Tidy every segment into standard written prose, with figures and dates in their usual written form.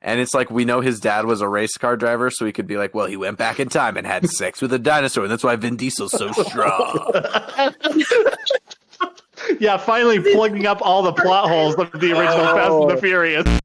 And it's like, we know his dad was a race car driver, so he could be like, well, he went back in time and had sex with a dinosaur, and that's why Vin Diesel's so strong. Yeah, finally plugging up all the plot holes of the original Fast and the Furious.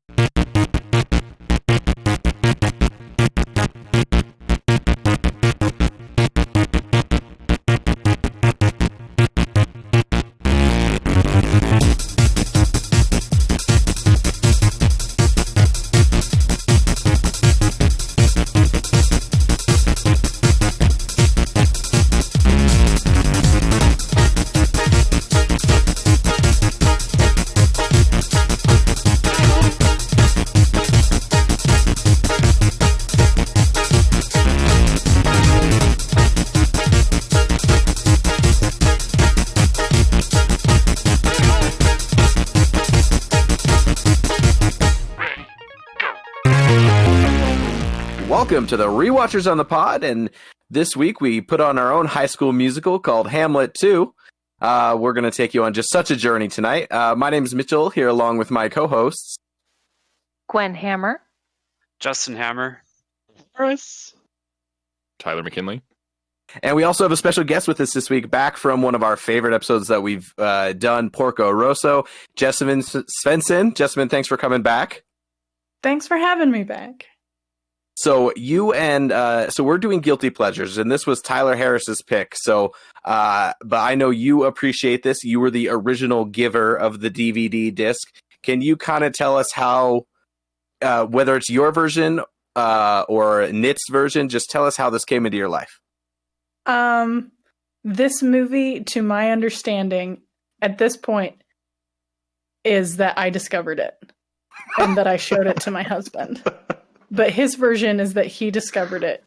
Welcome to the Rewatchers on the pod, and this week we put on our own high school musical called Hamlet 2. We're going to take you on just such a journey tonight. My name is Mitchell, here along with my co-hosts. Gwen Hammer. Justin Hammer. Chris. Tyler McKinley. And we also have a special guest with us this week, back from one of our favorite episodes that we've done, Porco Rosso, Jessamine Svensson. Jessamine, thanks for coming back. Thanks for having me back. So we're doing Guilty Pleasures, and this was Tyler Harris's pick. So, but I know you appreciate this. You were the original giver of the DVD disc. Can you kind of tell us how, whether it's your version or Nit's version, just tell us how this came into your life? This movie, to my understanding, at this point, is that I discovered it and that I showed it to my husband. But his version is that he discovered it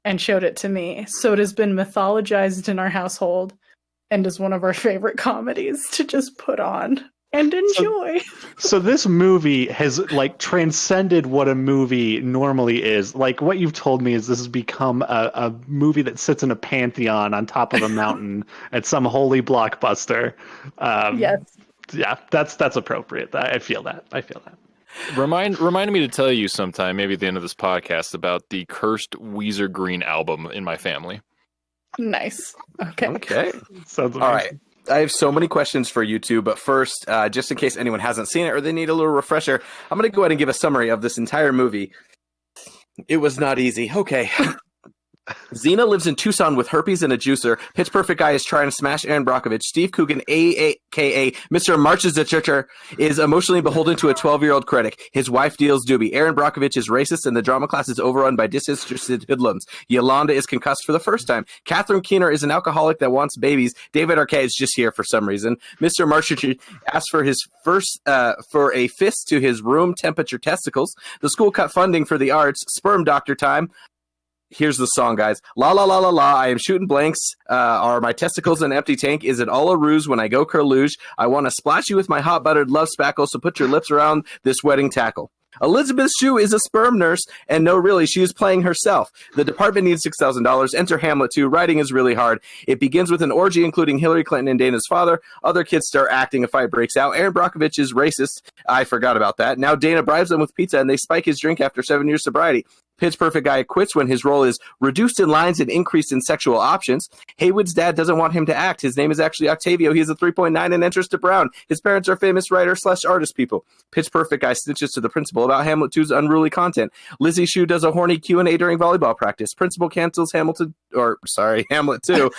and showed it to me. So it has been mythologized in our household and is one of our favorite comedies to just put on and enjoy. So this movie has transcended what a movie normally is. Like, what you've told me is this has become a movie that sits in a pantheon on top of a mountain at some holy blockbuster. Yes. Yeah, that's appropriate. I feel that. Remind me to tell you sometime, maybe at the end of this podcast, about the cursed Weezer Green album in my family. Nice. Okay. Sounds amazing. All right. I have so many questions for you two, but first, just in case anyone hasn't seen it or they need a little refresher, I'm going to go ahead and give a summary of this entire movie. It was not easy. Okay. Xena lives in Tucson with herpes and a juicer. Pitch Perfect guy is trying to smash Aaron Brockovich. Steve Coogan, a.k.a. Mr. Marches is emotionally beholden to a 12-year-old critic. His wife deals doobie. Aaron Brockovich is racist, and the drama class is overrun by disinterested hoodlums. Yolanda is concussed for the first time. Catherine Keener is an alcoholic that wants babies. David Arquette is just here for some reason. Mr. Marches asks for his for a fist to his room temperature testicles. The school cut funding for the arts. Sperm doctor time. Here's the song, guys. La la la la la. I am shooting blanks. Are my testicles an empty tank? Is it all a ruse when I go curluge? I want to splash you with my hot buttered love spackle, so put your lips around this wedding tackle. Elizabeth Shue is a sperm nurse, and no, really, she is playing herself. The department needs $6,000. Enter Hamlet 2. Writing is really hard. It begins with an orgy, including Hillary Clinton and Dana's father. Other kids start acting. A fight breaks out. Aaron Brockovich is racist. I forgot about that. Now Dana bribes them with pizza, and they spike his drink after 7 years sobriety. Pitch Perfect guy quits when his role is reduced in lines and increased in sexual options. Haywood's dad doesn't want him to act. His name is actually Octavio. He has a 3.9 in interest to Brown. His parents are famous writer/artist people. Pitch Perfect guy snitches to the principal about Hamlet 2's unruly content. Lizzie Shue does a horny Q&A during volleyball practice. Principal cancels Hamlet 2.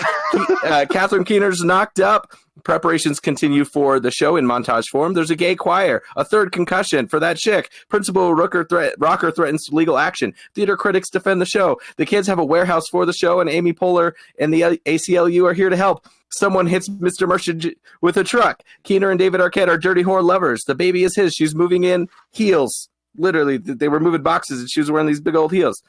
Catherine Keener's knocked up. Preparations continue for the show in montage form. There's a gay choir, a third concussion for that chick. Principal Rocker threatens legal action. Theater critics defend the show. The kids have a warehouse for the show, and Amy Poehler and the ACLU are here to help. Someone hits Mr. Marchand with a truck. Keener and David Arquette are dirty whore lovers. The baby is his. She's moving in heels. Literally, they were moving boxes, and she was wearing these big old heels.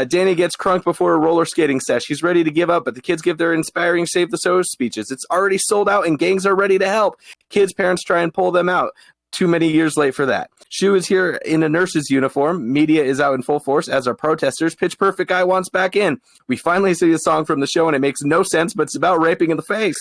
Danny gets crunk before a roller skating sesh. He's ready to give up, but the kids give their inspiring Save the Show speeches. It's already sold out, and gangs are ready to help. Kids' parents try and pull them out. Too many years late for that. Shue is here in a nurse's uniform. Media is out in full force, as are protesters. Pitch Perfect guy wants back in. We finally see a song from the show, and it makes no sense, but it's about raping in the face.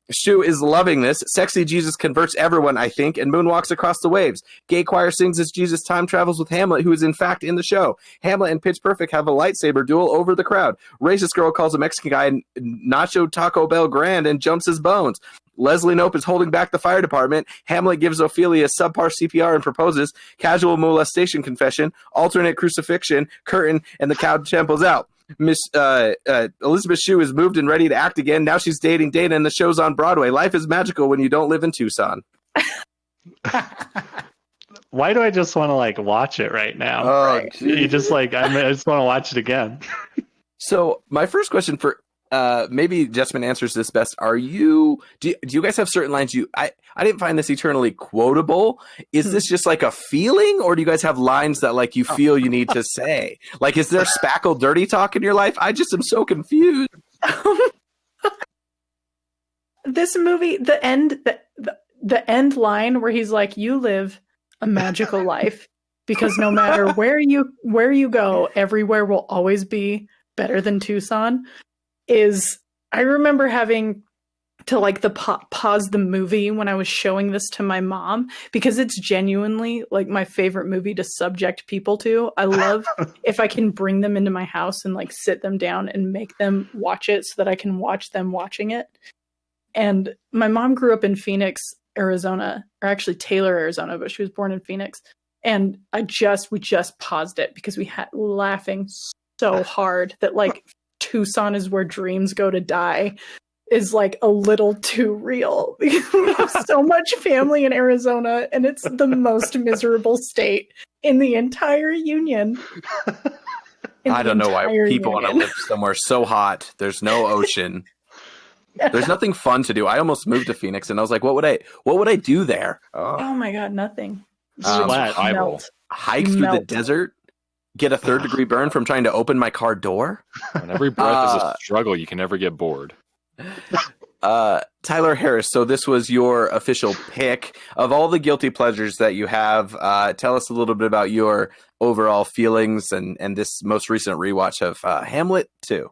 Shu is loving this. Sexy Jesus converts everyone, I think, and moonwalks across the waves. Gay choir sings as Jesus time travels with Hamlet, who is in fact in the show. Hamlet and Pitch Perfect have a lightsaber duel over the crowd. Racist girl calls a Mexican guy Nacho Taco Bell Grand and jumps his bones. Leslie Knope is holding back the fire department. Hamlet gives Ophelia subpar CPR and proposes. Casual molestation confession. Alternate crucifixion. Curtain. And the cow temples out. Miss Elizabeth Shue is moved and ready to act again. Now she's dating Dana and the show's on Broadway. Life is magical when you don't live in Tucson. Why do I just want to like watch it right now? Right. You just like I just want to watch it again. So my first question for maybe Jessman answers this best. Do you guys have certain lines I didn't find this eternally quotable? Is this just like a feeling, or do you guys have lines that like you feel you need to say? Like, is there spackle dirty talk in your life? I just am so confused. This movie, the end line where he's like, "You live a magical life because no matter where you go, everywhere will always be better than Tucson." I remember having to like pause the movie when I was showing this to my mom, because it's genuinely like my favorite movie to subject people to. I love if I can bring them into my house and like sit them down and make them watch it so that I can watch them watching it. And my mom grew up in Phoenix, Arizona, or actually Taylor, Arizona, but she was born in Phoenix. And we just paused it because we had laughing so hard that like Tucson is where dreams go to die is like a little too real, because we have so much family in Arizona and it's the most miserable state in the entire union. I don't know why people want to live somewhere so hot. There's no ocean. There's nothing fun to do. I almost moved to Phoenix and I was like, what would I do there? Oh my God, nothing. Hike through the desert? Get a 3rd-degree burn from trying to open my car door? When every breath is a struggle, you can never get bored. Tyler Harris, so this was your official pick. Of all the guilty pleasures that you have, tell us a little bit about your overall feelings and this most recent rewatch of Hamlet 2.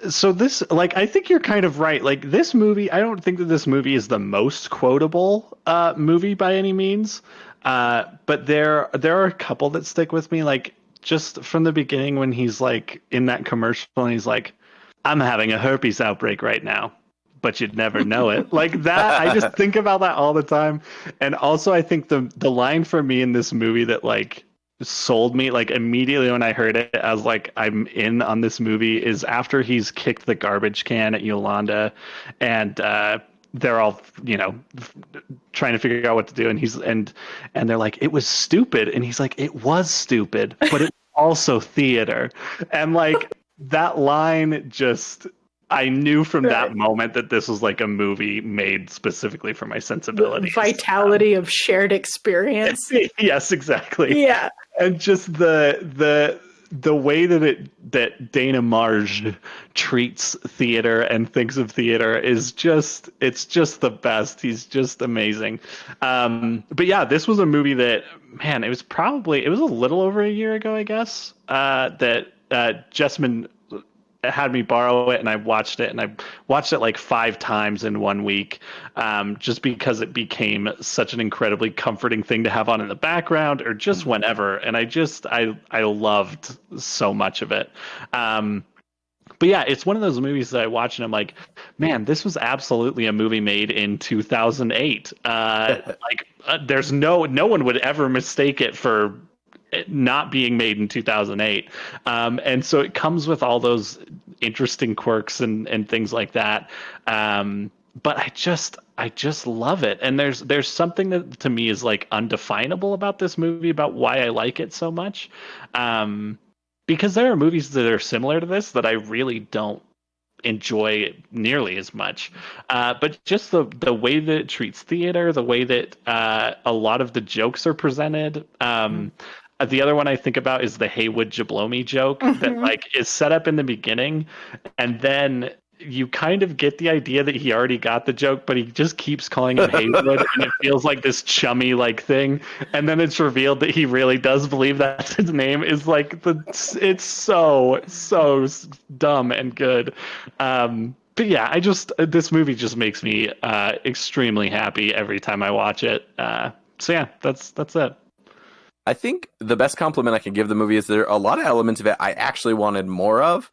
So this, like, I think you're kind of right. Like, this movie, I don't think that this movie is the most quotable movie by any means. But there are a couple that stick with me, like just from the beginning when he's like in that commercial and he's like, "I'm having a herpes outbreak right now, but you'd never know it." Like that, I just think about that all the time. And also I think the line for me in this movie that like sold me, like immediately when I heard it, I was like, I'm in on this movie, is after he's kicked the garbage can at Yolanda and they're all, trying to figure out what to do. And they're like, "It was stupid." And he's like, "It was stupid, but it's also theater." And like that line just, I knew from that moment that this was like a movie made specifically for my sensibilities. The vitality of shared experience. Yes, exactly. Yeah. And just the way that Dana Marge treats theater and thinks of theater is just, it's just the best. He's just amazing. But yeah, this was a movie that, man, it was a little over a year ago, I guess, that Jessman had me borrow it, and I watched it like 5 times in 1 week, just because it became such an incredibly comforting thing to have on in the background or just whenever. And I loved so much of it. But yeah, it's one of those movies that I watch and I'm like, man, this was absolutely a movie made in 2008. There's no one would ever mistake it for not being made in 2008. And so it comes with all those interesting quirks and things like that. But I just love it. And there's something that to me is like undefinable about this movie, about why I like it so much. Because there are movies that are similar to this that I really don't enjoy nearly as much. But just the way that it treats theater, the way that a lot of the jokes are presented. The other one I think about is the Haywood Jablomi joke that like is set up in the beginning, and then you kind of get the idea that he already got the joke, but he just keeps calling him Haywood, and it feels like this chummy like thing. And then it's revealed that he really does believe that's his name. Is like it's so dumb and good. But yeah, this movie just makes me extremely happy every time I watch it. So yeah, that's it. I think the best compliment I can give the movie is there are a lot of elements of it I actually wanted more of.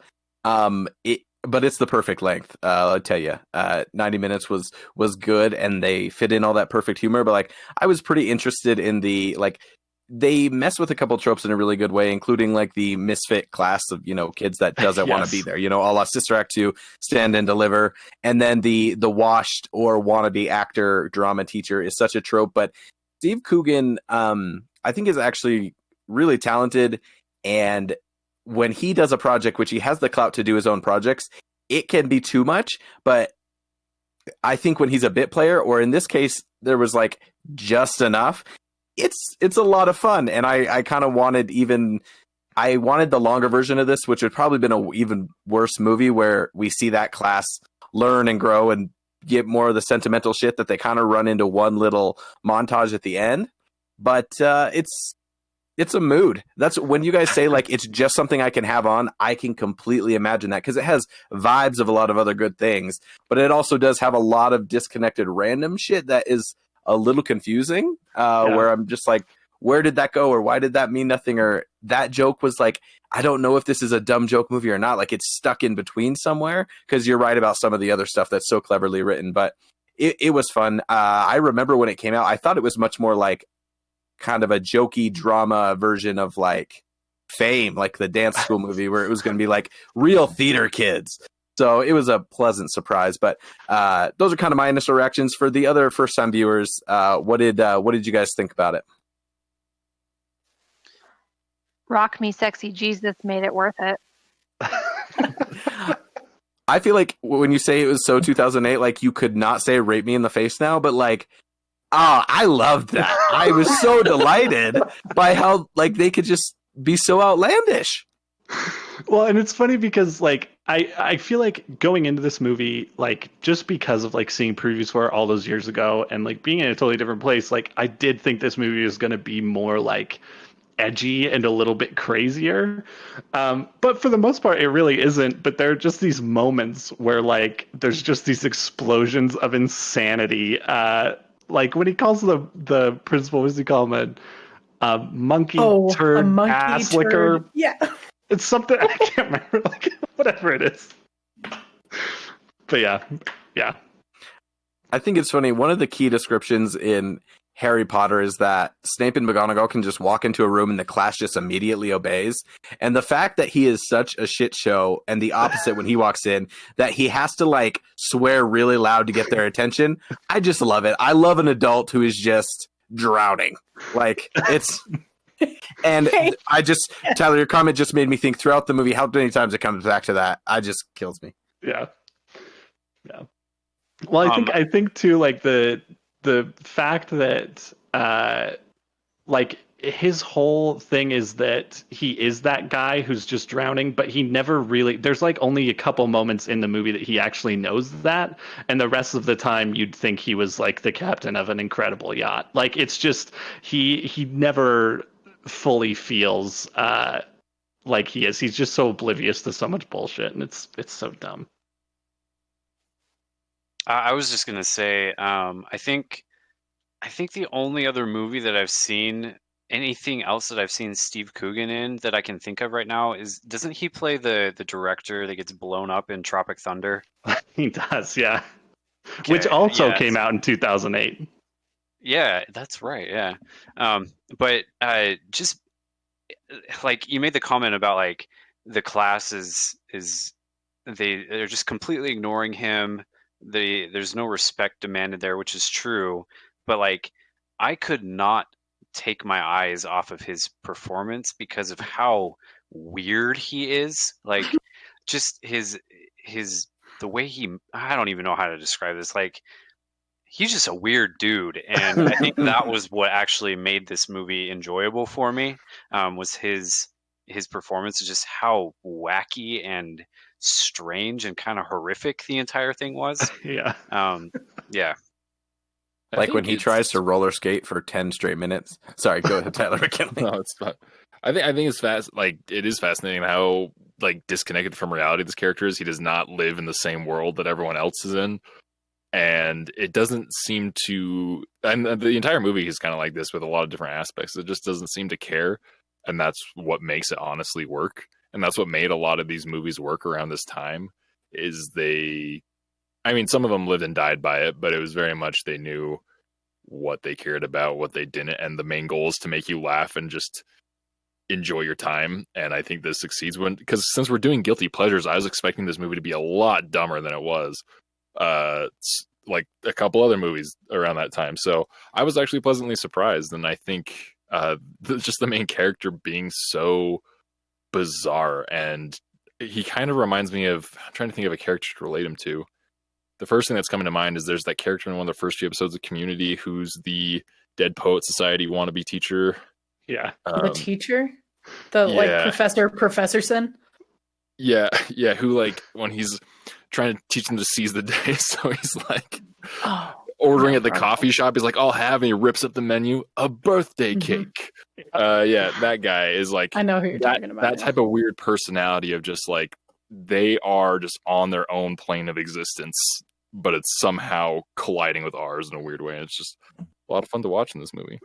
But it's the perfect length. I'll tell you, 90 minutes was good, and they fit in all that perfect humor. But like, I was pretty interested in the like. They mess with a couple tropes in a really good way, including like the misfit class of, kids that doesn't want to be there, a la Sister Act 2, Stand and Deliver. And then the washed or wannabe actor drama teacher is such a trope. But Steve Coogan, I think is actually really talented. And when he does a project, which he has the clout to do his own projects, it can be too much. But I think when he's a bit player, or in this case, there was like just enough, it's a lot of fun. And I kind of wanted the longer version of this, which would probably been an even worse movie where we see that class learn and grow and get more of the sentimental shit that they kind of run into one little montage at the end. But it's a mood. That's when you guys say like it's just something I can have on. I can completely imagine that because it has vibes of a lot of other good things, but it also does have a lot of disconnected random shit that is a little confusing. Where I'm just like, where did that go, or why did that mean nothing, or that joke was like, I don't know if this is a dumb joke movie or not. Like it's stuck in between somewhere. Because you're right about some of the other stuff that's so cleverly written, but it was fun. I remember when it came out, I thought it was much more like kind of a jokey drama version of like Fame, like the dance school movie where it was going to be like real theater kids. So it was a pleasant surprise. But those are kind of my initial reactions. For the other first time viewers, what did you guys think about it? Rock Me Sexy Jesus made it worth it. I feel like when you say it was so 2008, like you could not say rape me in the face now, but like, I loved that. I was so delighted by how like they could just be so outlandish. Well, and it's funny because like I feel like going into this movie, like just because of like seeing previews for it all those years ago and like being in a totally different place, like I did think this movie was going to be more like edgy and a little bit crazier. But for the most part, it really isn't. But there are just these moments where like there's just these explosions of insanity. Like when he calls the principal, what does he call him? A monkey turd, a monkey ass turd. licker. Yeah. It's something I can't remember, like whatever it is. But yeah. I think it's funny. One of the key descriptions in Harry Potter is that Snape and McGonagall can just walk into a room and the class just immediately obeys. And the fact that he is such a shit show and the opposite when he walks in, that he has to like swear really loud to get their attention. I just love it. I love an adult who is just drowning. Like it's... And Tyler, your comment just made me think throughout the movie how many times it comes back to that. I just kills me. Yeah. Well, I think too, like the fact that like his whole thing is that he is that guy who's just drowning, but he never really, there's like only a couple moments in the movie that he actually knows that, and the rest of the time you'd think he was like the captain of an incredible yacht. Like it's just he never fully feels like he is. He's just so oblivious to so much bullshit, and it's so dumb. I was just gonna say, I think the only other movie that I've seen, anything else that I've seen Steve Coogan in that I can think of right now is, doesn't he play the director that gets blown up in Tropic Thunder? He does, yeah. Okay, Which also yeah. came out in 2008. Yeah, that's right. Yeah, but just like you made the comment about like the class is they're just completely ignoring him. There's no respect demanded there, which is true. But like I could not take my eyes off of his performance because of how weird he is. Like just his the way I don't even know how to describe this. Like he's just a weird dude, and I think that was what actually made this movie enjoyable for me. Was his performance, is just how wacky and strange and kind of horrific the entire thing was. Yeah. Yeah. Like when he tries to roller skate for 10 straight minutes. Sorry, go ahead, Tyler McKinley. No, it's fine. I think it's fast. Like it is fascinating how like disconnected from reality. This character is. He does not live in the same world that everyone else is in, and it doesn't seem to. And the entire movie is kind of like this with a lot of different aspects. It just doesn't seem to care, and that's what makes it honestly work. And that's what made a lot of these movies work around this time. Is they, I mean, some of them lived and died by it, but it was very much they knew what they cared about, what they didn't, and the main goal is to make you laugh and just enjoy your time. And I think this succeeds because since we're doing guilty pleasures, I was expecting this movie to be a lot dumber than it was. Like a couple other movies around that time. So I was actually pleasantly surprised, and I think just the main character being so bizarre, and he kind of reminds me of, I'm trying to think of a character to relate him to. The first thing that's coming to mind is there's that character in one of the first few episodes of Community who's the Dead Poet Society wannabe teacher. Yeah. The teacher? The like Professorson? Yeah, who like when he's trying to teach them to seize the day, so he's like ordering at the coffee shop, he's like, I'll have, and he rips up the menu, a birthday cake. That guy is like, I know who you're talking about. That type of weird personality of just like, they are just on their own plane of existence, but it's somehow colliding with ours in a weird way. And it's just a lot of fun to watch in this movie.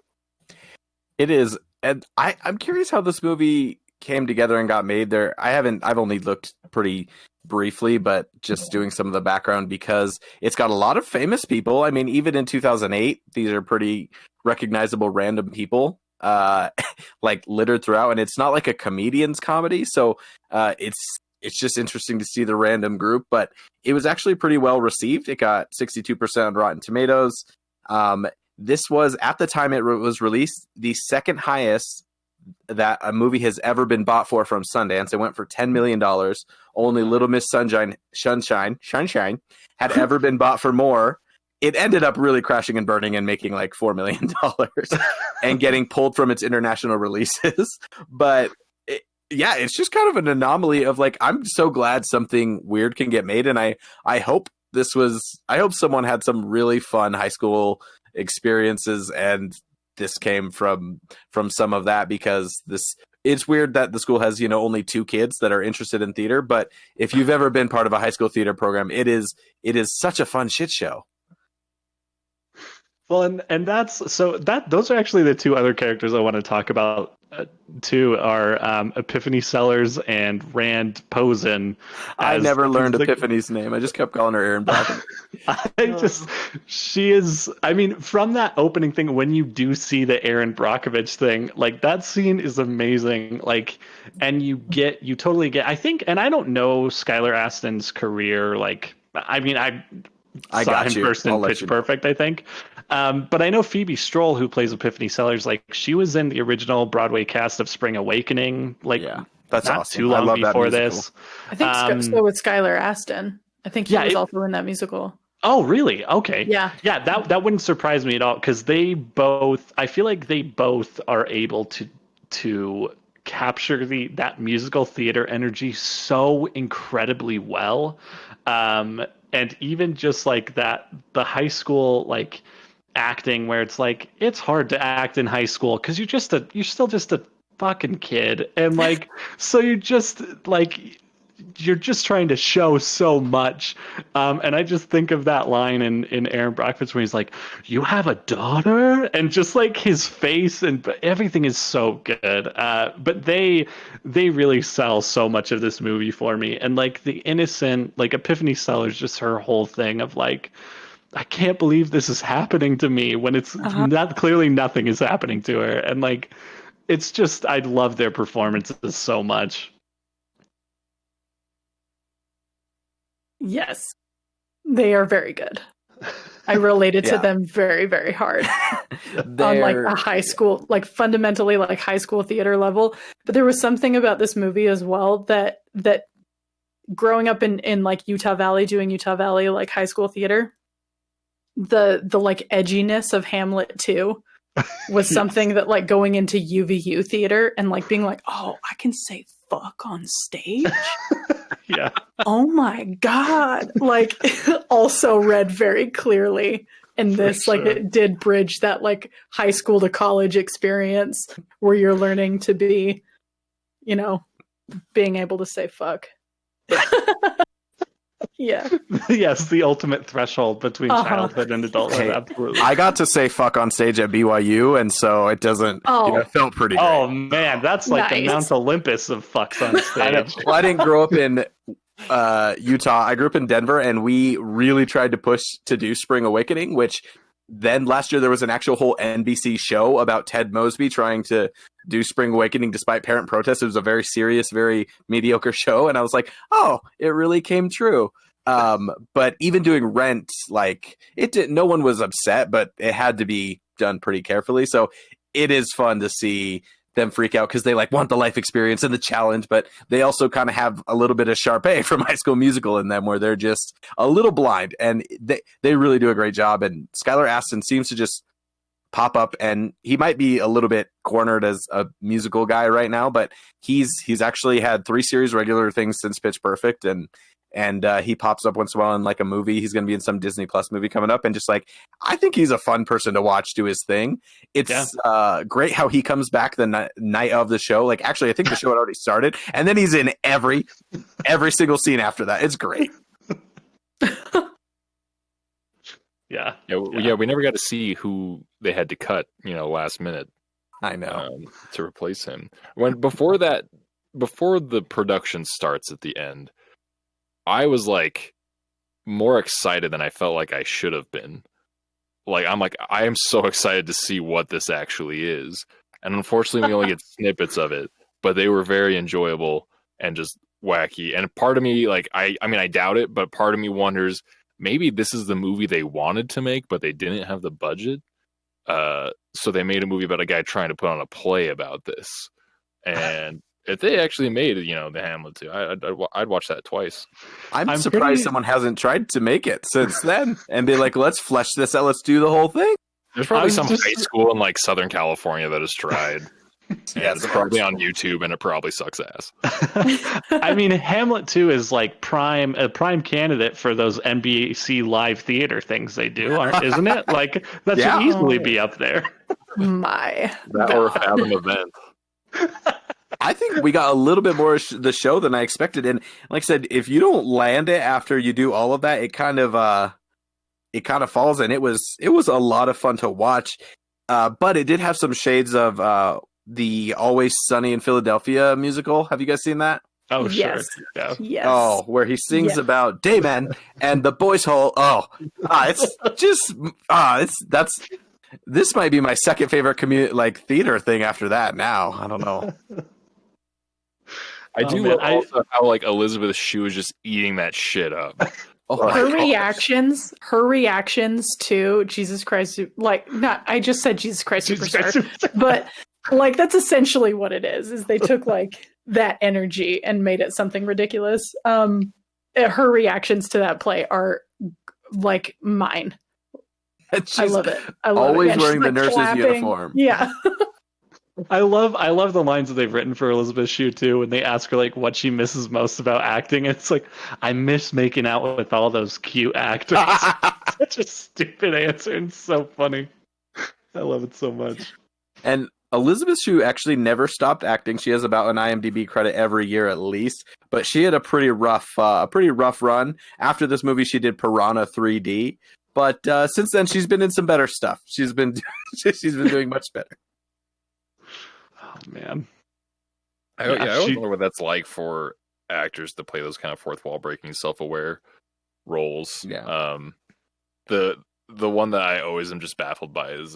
It is. And I'm curious how this movie came together and got made there. I've only looked pretty briefly, but just doing some of the background, because it's got a lot of famous people. I mean, even in 2008, these are pretty recognizable random people, like littered throughout, and it's not like a comedian's comedy. So it's just interesting to see the random group, but it was actually pretty well received. It got 62% on Rotten Tomatoes. This was, at the time it was released, the second highest that a movie has ever been bought for from Sundance. It went for $10 million. Only Little Miss Sunshine had ever been bought for more. It ended up really crashing and burning and making like $4 million and getting pulled from its international releases. But it's just kind of an anomaly of like, I'm so glad something weird can get made. And I hope someone had some really fun high school experiences, and this came from some of that, because it's weird that the school has, only 2 kids that are interested in theater. But if you've ever been part of a high school theater program, it is such a fun shit show. Well, and those are actually the 2 other characters I want to talk about too, are Epiphany Sellers and Rand Posen. I never learned Epiphany's name. I just kept calling her Aaron Brockovich. She is, I mean, from that opening thing, when you do see the Aaron Brockovich thing, like that scene is amazing. Like, and you totally get, I think, and I don't know Skylar Astin's career. Like, I mean, I saw him first in Pitch Perfect, I think. But I know Phoebe Stroll, who plays Epiphany Sellers, like she was in the original Broadway cast of Spring Awakening. Like, that's not awesome. Too long before this. I think so with Skylar Astin. I think he was also in that musical. Oh, really? Okay. Yeah. That wouldn't surprise me at all, because I feel like they both are able to capture that musical theater energy so incredibly well. And even just like that, the high school like acting, where it's like, it's hard to act in high school because you're still just a fucking kid, and like so you're just trying to show so much. And I just think of that line in Aaron Brockovich where he's like, "You have a daughter?" And just like his face and everything is so good. But they really sell so much of this movie for me. And like the innocent, like Epiphany Sellers, just her whole thing of like, I can't believe this is happening to me, when it's not clearly nothing is happening to her. And like, it's just, I love their performances so much. Yes, they are very good. I related to them very, very hard on like a high school, like fundamentally like high school theater level. But there was something about this movie as well that growing up in like Utah Valley, doing Utah Valley like high school theater, the like edginess of Hamlet 2 was something that like going into UVU theater and like being like, oh, I can say fuck on stage. Yeah. Oh my God. Like also read very clearly in this, like it did bridge that like high school to college experience where you're learning to be, being able to say fuck. Yeah. Yes, the ultimate threshold between childhood and adulthood. Hey, Absolutely. I got to say fuck on stage at BYU, and so it doesn't. It felt pretty great. Oh man, that's like the Nice. Mount Olympus of fucks on I know. stage. Well, I didn't grow up in Utah. I grew up in Denver, and we really tried to push to do Spring Awakening, which then last year there was an actual whole NBC show about Ted Mosby trying to do Spring Awakening despite parent protests. It was a very serious, very mediocre show, and I was like, oh, it really came true. But even doing Rent, like it did, no one was upset, but it had to be done pretty carefully. So it is fun to see them freak out because they like want the life experience and the challenge, but they also kind of have a little bit of Sharpay from High School Musical in them where they're just a little blind, and they really do a great job. And Skylar Astin seems to just pop up, and he might be a little bit cornered as a musical guy right now, but he's actually had 3 series regular things since Pitch Perfect, and he pops up once in a while in like a movie. He's going to be in some Disney Plus movie coming up, and just like, I think he's a fun person to watch do his thing. It's great how he comes back the night of the show. Like, actually, I think the show had already started, and then he's in every single scene after that. It's great. Yeah. We never got to see who they had to cut, last minute. I know. To replace him. Before the production starts at the end, I was like more excited than I felt like I should have been. Like, I am so excited to see what this actually is. And unfortunately, we only get snippets of it, but they were very enjoyable and just wacky. And part of me, like, I doubt it, but part of me wonders, maybe this is the movie they wanted to make, but they didn't have the budget. So they made a movie about a guy trying to put on a play about this. And if they actually made the Hamlet too, I'd watch that twice. I'm surprised someone hasn't tried to make it since then and be like, let's flesh this out. Let's do the whole thing. There's probably some high school in like Southern California that has tried. Yeah, it's probably on YouTube, and it probably sucks ass. I mean, Hamlet 2 is like a prime candidate for those NBC live theater things they do, isn't it? Like, that should easily be up there. My that or a Fathom event. I think we got a little bit more the show than I expected, and like I said, if you don't land it after you do all of that, it kind of falls. And it was a lot of fun to watch, but it did have some shades of the Always Sunny in Philadelphia musical. Have you guys seen that? Oh, yes. Sure. Yeah. Yes. Oh, where he sings about Daymen and the boys' hole. It's just this might be my second favorite theater thing after that. Now I don't know. I do love also how like Elizabeth Shue is just eating that shit up. Her reactions to Jesus Christ, I just said Jesus Christ Superstar, but like that's essentially what it is they took like that energy and made it something ridiculous. Her reactions to that play are like mine. I love it. Always wearing the like nurse's clapping. uniform. Yeah. I love the lines that they've written for Elizabeth Shue too, when they ask her like what she misses most about acting. It's like, I miss making out with all those cute actors. Such a stupid answer and so funny. I love it so much. And Elizabeth Shue actually never stopped acting. She has about an IMDb credit every year at least, but she had a pretty rough run. After this movie, she did Piranha 3D, but since then she's been in some better stuff. She's been doing much better. Oh man, I always wonder what that's like for actors to play those kind of fourth wall breaking, self-aware roles. Yeah. The one that I always am just baffled by is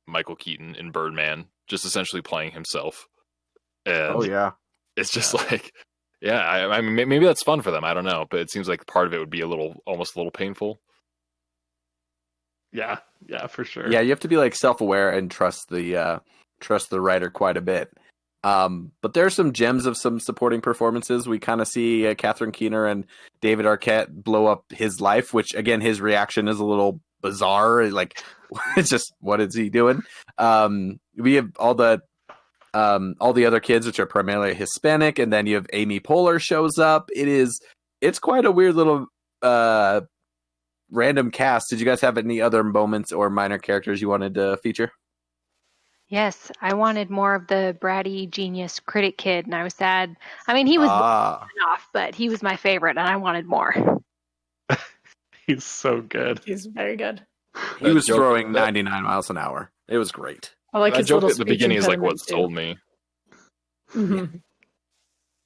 Michael Keaton in Birdman, just essentially playing himself. And it's just like, I mean, maybe that's fun for them. I don't know, but it seems like part of it would be almost a little painful. Yeah, for sure. Yeah, you have to be like self-aware and trust the writer quite a bit. But there are some gems of some supporting performances. We kind of see Catherine Keener and David Arquette blow up his life, which again, his reaction is a little bizarre. Like, it's just, what is he doing? We have all the other kids, which are primarily Hispanic, and then you have Amy Poehler shows up. It's quite a weird little random cast. Did you guys have any other moments or minor characters you wanted to feature? Yes, I wanted more of the bratty genius critic kid, and I was sad. I mean, he was enough, but he was my favorite, and I wanted more. He's so good. He's very good. He That was joke- throwing that- 99 miles an hour. It was great. I like that his joke little at the speech beginning is like what impediment, too. sold me. Mhm.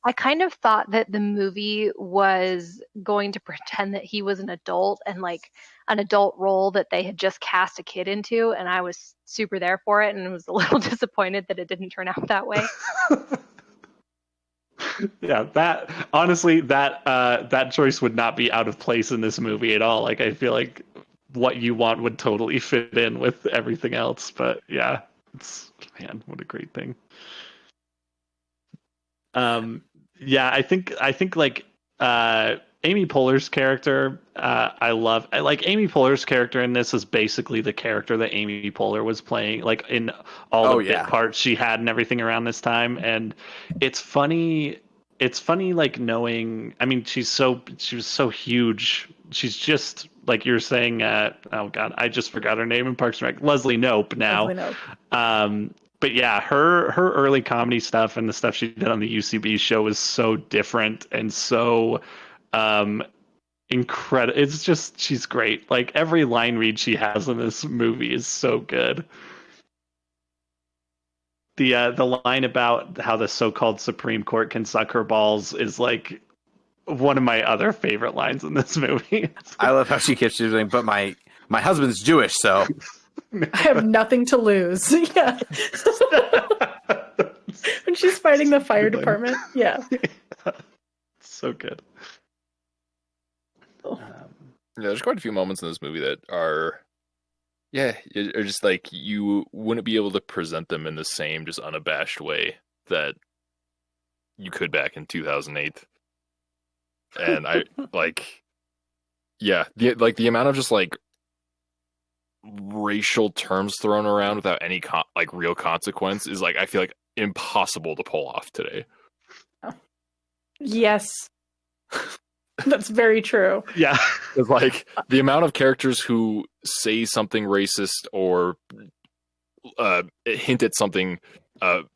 I kind of thought that the movie was going to pretend that he was an adult and like an adult role that they had just cast a kid into, and I was super there for it and was a little disappointed that it didn't turn out that way. Yeah, that honestly, that choice would not be out of place in this movie at all. Like, I feel like what you want would totally fit in with everything else. But yeah, man, what a great thing. Yeah, I think like Amy Poehler's character, I like Amy Poehler's character in this is basically the character that Amy Poehler was playing, like in all the bit parts she had and everything around this time. And it's funny like knowing, I mean, she was so huge. She's just like you're saying, oh god, I just forgot her name in Parks and Rec. Leslie Knope now. Leslie Knope. But yeah, her early comedy stuff and the stuff she did on the UCB show is so different and so incredible. It's just, she's great. Like, every line read she has in this movie is so good. The line about how the so-called Supreme Court can suck her balls is like one of my other favorite lines in this movie. I love how she keeps doing, but my husband's Jewish, so I have nothing to lose. Yeah. When she's fighting the fire department. Yeah. So good. Oh. Yeah, there's quite a few moments in this movie that are just like you wouldn't be able to present them in the same just unabashed way that you could back in 2008. And I the amount of just like racial terms thrown around without any real consequence is like, I feel like impossible to pull off today. Yes. That's very true. Yeah. It's like the amount of characters who say something racist or hint at something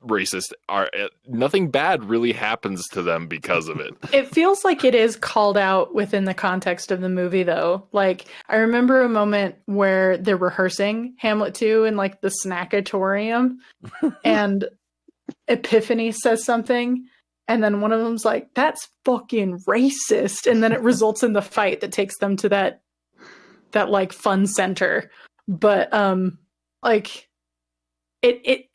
racist are nothing bad really happens to them because of it. It feels like it is called out within the context of the movie, though. Like, I remember a moment where they're rehearsing Hamlet 2 in like the snackatorium, and Epiphany says something, and then one of them's like, "That's fucking racist," and then it results in the fight that takes them to that like fun center. But like it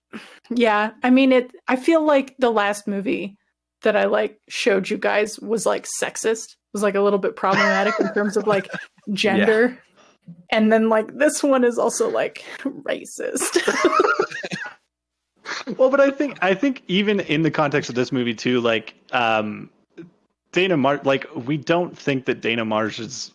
yeah, I mean, I feel like the last movie that I like showed you guys was like sexist, was like a little bit problematic in terms of like gender. Yeah. And then like this one is also like racist. Well, but I think even in the context of this movie too, like Dana Marsh, like, we don't think that Dana Marsh is,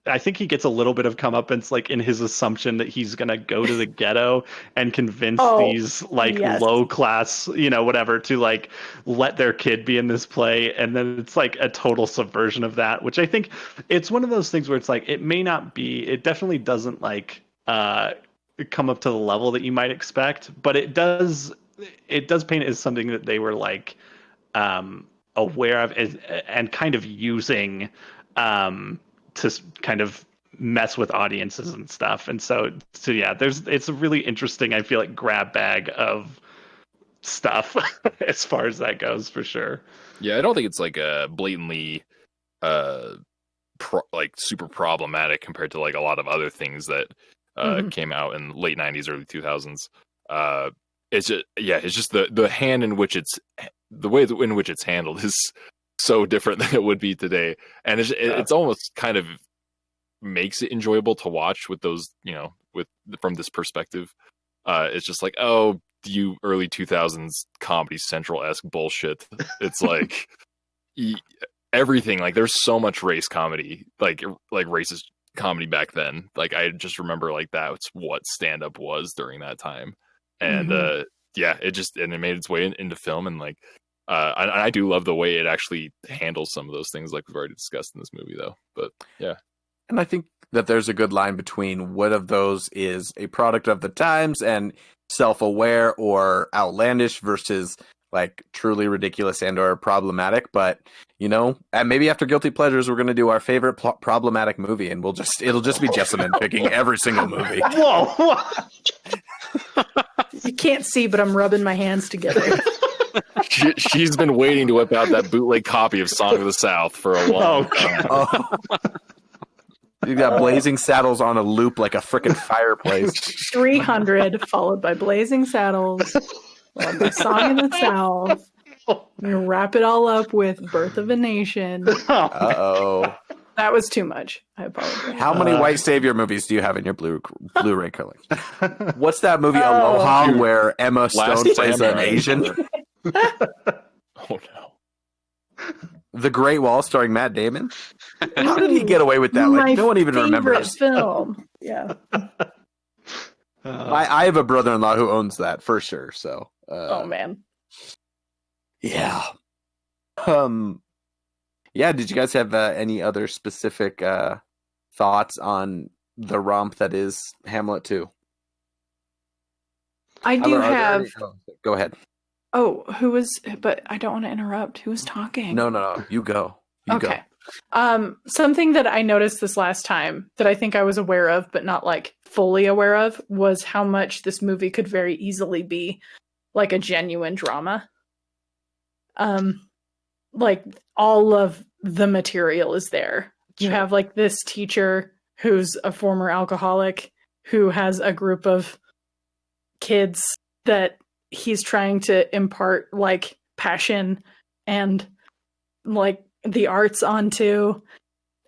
I think he gets a little bit of comeuppance, like, in his assumption that he's gonna go to the ghetto and convince these like low class, whatever, to like let their kid be in this play, and then it's like a total subversion of that, which I think it's one of those things where it's like it definitely doesn't like come up to the level that you might expect, but it does paint it as something that they were like aware of and kind of using to kind of mess with audiences and stuff. And so yeah, it's a really interesting, I feel like, grab bag of stuff as far as that goes, for sure. Yeah, I don't think it's like a blatantly like super problematic compared to like a lot of other things that came out in late 90s, early 2000s. It's just the hand in which the way in which it's handled is so different than it would be today, and it's almost kind of makes it enjoyable to watch with those, from this perspective. It's just like, oh, you early 2000s Comedy Central-esque bullshit. It's like everything, like, there's so much race comedy, like racist comedy back then. Like, I just remember like that's what stand-up was during that time. And it made its way into film, and like I do love the way it actually handles some of those things, like we've already discussed in this movie, though. But yeah, And I think that there's a good line between what of those is a product of the times and self-aware or outlandish versus like truly ridiculous and or problematic. But and maybe after Guilty Pleasures, we're going to do our favorite problematic movie, and it'll just be Jessamine picking every single movie. Whoa! You can't see, but I'm rubbing my hands together. She's been waiting to whip out that bootleg copy of Song of the South for a long time. Oh. You got Blazing Saddles on a loop like a freaking fireplace. 300 followed by Blazing Saddles, followed by Song of the South. You wrap it all up with Birth of a Nation. Uh-oh. That was too much. I apologize. How many White Savior movies do you have in your Blu-ray collection? What's that movie, Aloha, where Emma Stone plays an Asian? Oh, no. The Great Wall starring Matt Damon? How did he get away with that? Like, no one even remembers. Film. Yeah. I have a brother-in-law who owns that for sure. So. Oh man. Yeah. Yeah. Did you guys have any other specific thoughts on the romp that is Hamlet 2? I do have. Go ahead. Oh, who was? But I don't want to interrupt. Who was talking? No. You go. Okay. Something that I noticed this last time that I think I was aware of, but not like fully aware of, was how much this movie could very easily be like a genuine drama. Like all of the material is there. You have like this teacher who's a former alcoholic who has a group of kids that he's trying to impart like passion and like the arts onto.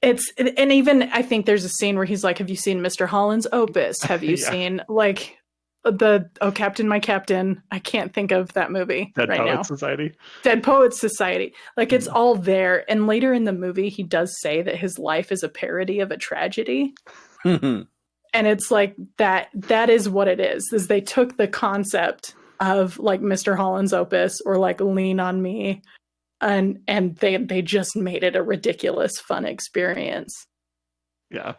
And even I think there's a scene where he's like, have you seen Mr. Holland's Opus? Have you seen like Captain, My Captain? I can't think of that movie Dead right Poets now. Society. Dead Poets Society. Like it's all there. And later in the movie, he does say that his life is a parody of a tragedy. And it's like that is what it is they took the concept of like Mr. Holland's Opus or like Lean on Me, and they just made it a ridiculous fun experience. Yeah.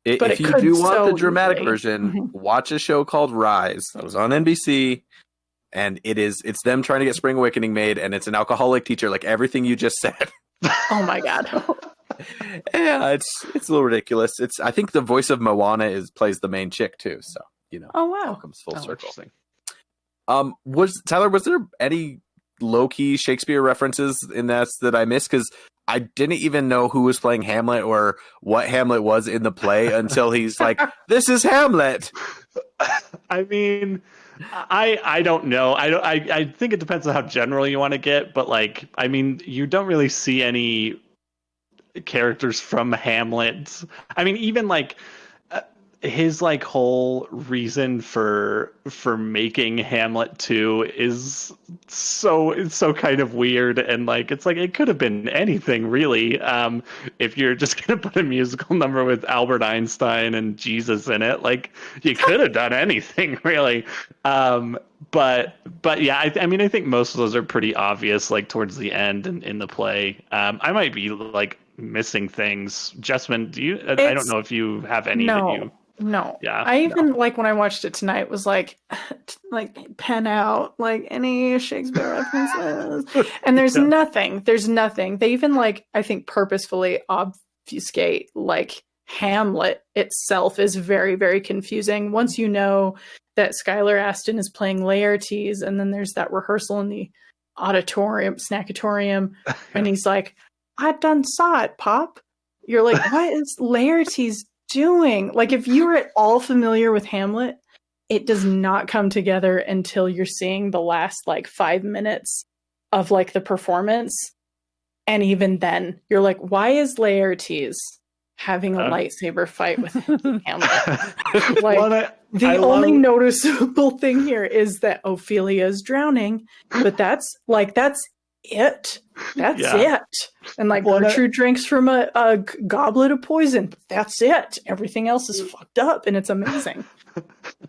But if you do want the dramatic version, watch a show called Rise that was on NBC, and it's them trying to get Spring Awakening made, and it's an alcoholic teacher, like everything you just said. Oh my god. Yeah, it's a little ridiculous. I think the voice of Moana plays the main chick too, so Oh wow. all comes full circle. Interesting. Was there any low-key Shakespeare references in that I missed? Because I didn't even know who was playing Hamlet or what Hamlet was in the play until he's like, "This is Hamlet." I mean, I don't know. I think it depends on how general you want to get, but like, I mean, you don't really see any characters from Hamlet. I mean, even like his like whole reason for making Hamlet 2 is so kind of weird, and like it's like it could have been anything really. If you're just gonna put a musical number with Albert Einstein and Jesus in it, like you could have done anything really. But yeah, I mean I think most of those are pretty obvious like towards the end and in the play. I might be like missing things. Jessamine, do you? I don't know if you have any that you. No. Yeah. I even like when I watched it tonight was like pen out like any Shakespeare references. And there's nothing. There's nothing. They even like I think purposefully obfuscate like Hamlet itself is very, very confusing. Once you know that Skylar Astin is playing Laertes, and then there's that rehearsal in the snackatorium, and he's like, I done saw it, Pop. You're like, what is Laertes doing? Like, if you were at all familiar with Hamlet, it does not come together until you're seeing the last like 5 minutes of like the performance. And even then, you're like, why is Laertes having a lightsaber fight with Hamlet? Like, the only noticeable thing here is that Ophelia is drowning, but that's it. That's Yeah. it. And like Well, Gertrude drinks from a goblet of poison. That's it. Everything else is fucked up, and it's amazing.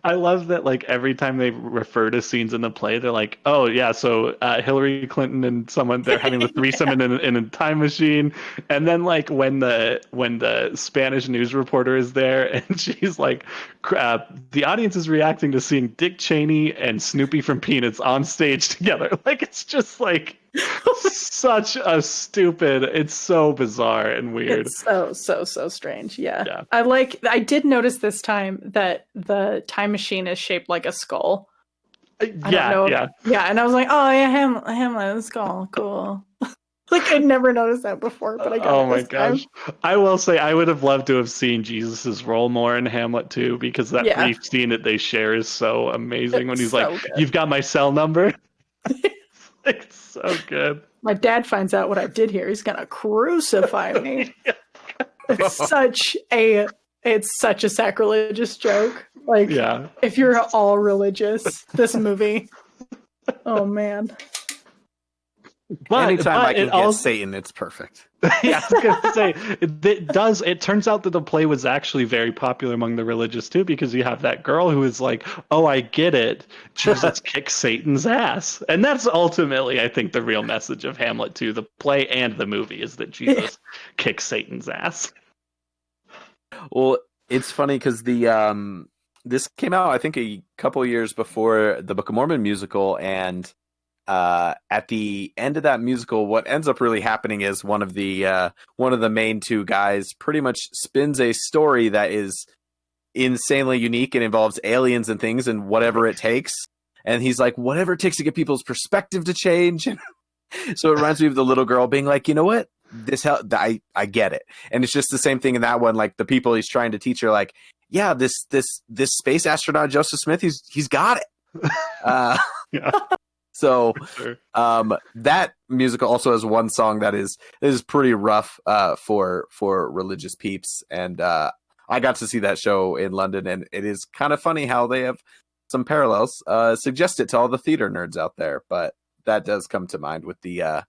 I love that, like, every time they refer to scenes in the play, they're like, oh, yeah, so Hillary Clinton and someone, they're having the threesome in a time machine. And then, like, when the Spanish news reporter is there and she's like, the audience is reacting to seeing Dick Cheney and Snoopy from Peanuts on stage together. Like, it's just, like, such a stupid, it's so bizarre and weird. It's so strange. Yeah. I did notice this time that the time machine is shaped like a skull. I don't know. Yeah, and I was like, oh yeah, Hamlet, skull, cool. Like I'd never noticed that before, but I got it this time. I will say I would have loved to have seen Jesus's role more in Hamlet too, because that brief scene that they share is so amazing when he's so like, good. "You've got my cell number." It's so good. My dad finds out what I did here. He's gonna crucify me. It's such a sacrilegious joke. Like, if you're at all religious, this movie. Oh man. Anytime I can get Satan, it's perfect. Yeah, I was gonna say it turns out that the play was actually very popular among the religious too, because you have that girl who is like, oh, I get it, Jesus kicks Satan's ass. And that's ultimately, I think, the real message of Hamlet too, the play and the movie, is that Jesus kicks Satan's ass. Well, it's funny because this came out, I think, a couple years before the Book of Mormon musical, and at the end of that musical, what ends up really happening is one of the main two guys pretty much spins a story that is insanely unique and involves aliens and things and whatever it takes. And he's like, whatever it takes to get people's perspective to change. So it reminds me of the little girl being like, you know what? I get it. And it's just the same thing in that one. Like the people he's trying to teach are like, yeah, this space astronaut Joseph Smith, he's got it. Yeah. So that musical also has one song that is pretty rough for religious peeps, and I got to see that show in London, and it is kind of funny how they have some parallels suggested to all the theater nerds out there. But that does come to mind with the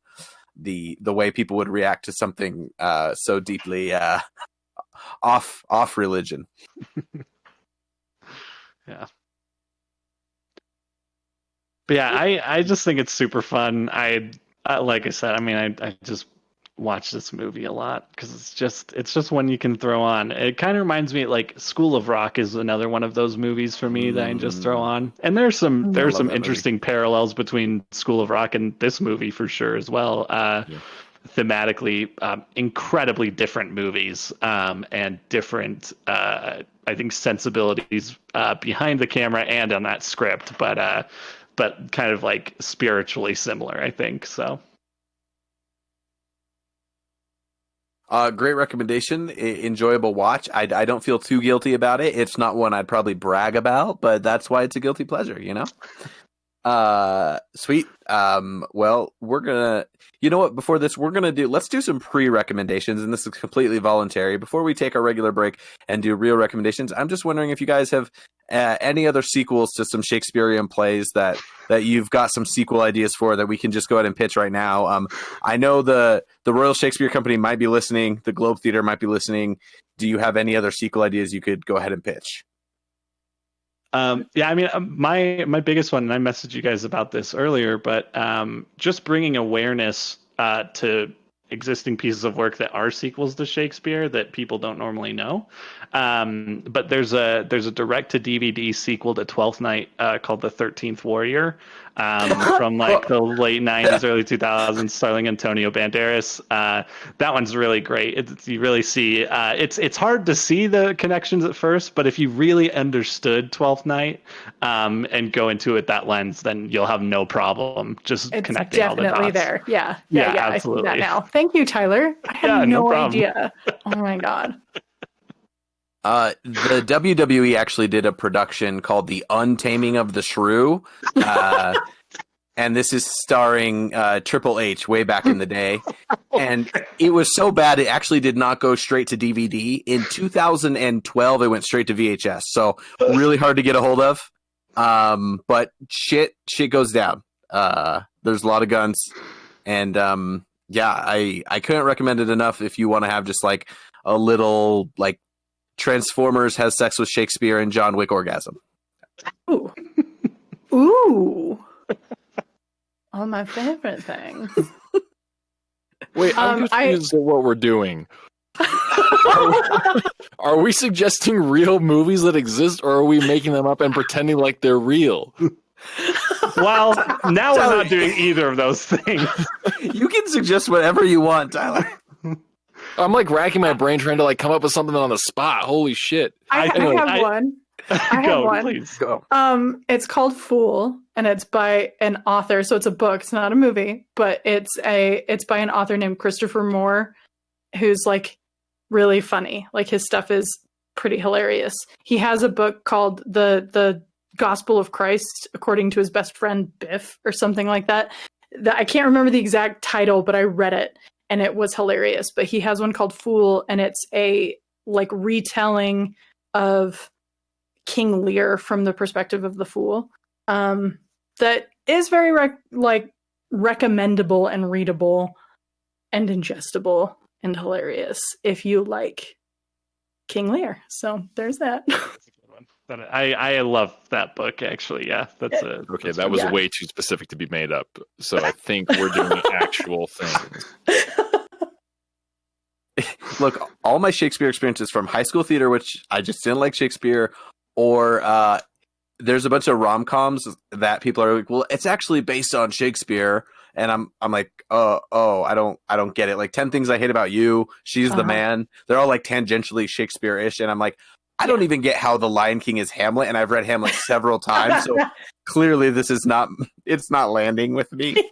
way people would react to something so deeply off religion. Yeah. But yeah, I just think it's super fun. I like I said, I mean, I just watch this movie a lot because it's just one you can throw on. It kind of reminds me, like, School of Rock is another one of those movies for me that I just throw on. And there's some interesting parallels between School of Rock and this movie for sure as well. Thematically, incredibly different movies and different, I think, sensibilities behind the camera and on that script, but kind of like spiritually similar, I think. So, great recommendation. Enjoyable watch. I don't feel too guilty about it. It's not one I'd probably brag about, but that's why it's a guilty pleasure, you know? Sweet. Well, we're gonna, you know what, before this, let's do some pre-recommendations, and this is completely voluntary. Before we take our regular break and do real recommendations, I'm just wondering if you guys have any other sequels to some Shakespearean plays that you've got some sequel ideas for that we can just go ahead and pitch right now. I know the Royal Shakespeare Company might be listening, the Globe Theatre might be listening. Do you have any other sequel ideas you could go ahead and pitch? Yeah, I mean, my biggest one, and I messaged you guys about this earlier, but just bringing awareness to existing pieces of work that are sequels to Shakespeare that people don't normally know. But there's a direct to DVD sequel to Twelfth Night called The 13th Warrior from like the late 90s, early 2000s, starring Antonio Banderas. That one's really great. You really see it's hard to see the connections at first, but if you really understood Twelfth Night and go into it that lens, then you'll have no problem just connecting all the dots. Definitely there. Yeah, absolutely. I see that now. Thank you, Tyler. I had no idea. Oh my god. The WWE actually did a production called The Untaming of the Shrew. And this is starring Triple H way back in the day. And it was so bad, it actually did not go straight to DVD. In 2012, it went straight to VHS. So really hard to get a hold of. But shit goes down. There's a lot of guns. And Yeah, I couldn't recommend it enough if you want to have just like a little like Transformers has sex with Shakespeare and John Wick orgasm. Ooh. Ooh. All my favorite things. Wait, I'm confused at what we're doing. Are we suggesting real movies that exist, or are we making them up and pretending like they're real? Well, now we're not doing either of those things. You can suggest whatever you want, Tyler. I'm like racking my brain trying to like come up with something on the spot. Holy shit! I have one. I have one. Please. Go. It's called Fool, and it's by an author. So it's a book. It's not a movie, but it's by an author named Christopher Moore, who's like really funny. Like his stuff is pretty hilarious. He has a book called the Gospel of Christ according to his best friend Biff, or something like that. I can't remember the exact title, but I read it and it was hilarious. But he has one called Fool, and it's a like retelling of King Lear from the perspective of the fool. That is very recommendable and readable and ingestible and hilarious if you like King Lear. So there's that. I love that book, actually. Yeah, that's a Okay, that was way too specific to be made up. So I think we're doing actual things. Look, all my Shakespeare experiences from high school theater, which I just didn't like Shakespeare, or there's a bunch of rom-coms that people are like, well, it's actually based on Shakespeare, and I'm like, oh, I don't get it. Like 10 Things I Hate About You, She's the Man. They're all like tangentially Shakespeare-ish, and I'm like, I don't even get how The Lion King is Hamlet, and I've read Hamlet several times, so clearly this is not landing with me.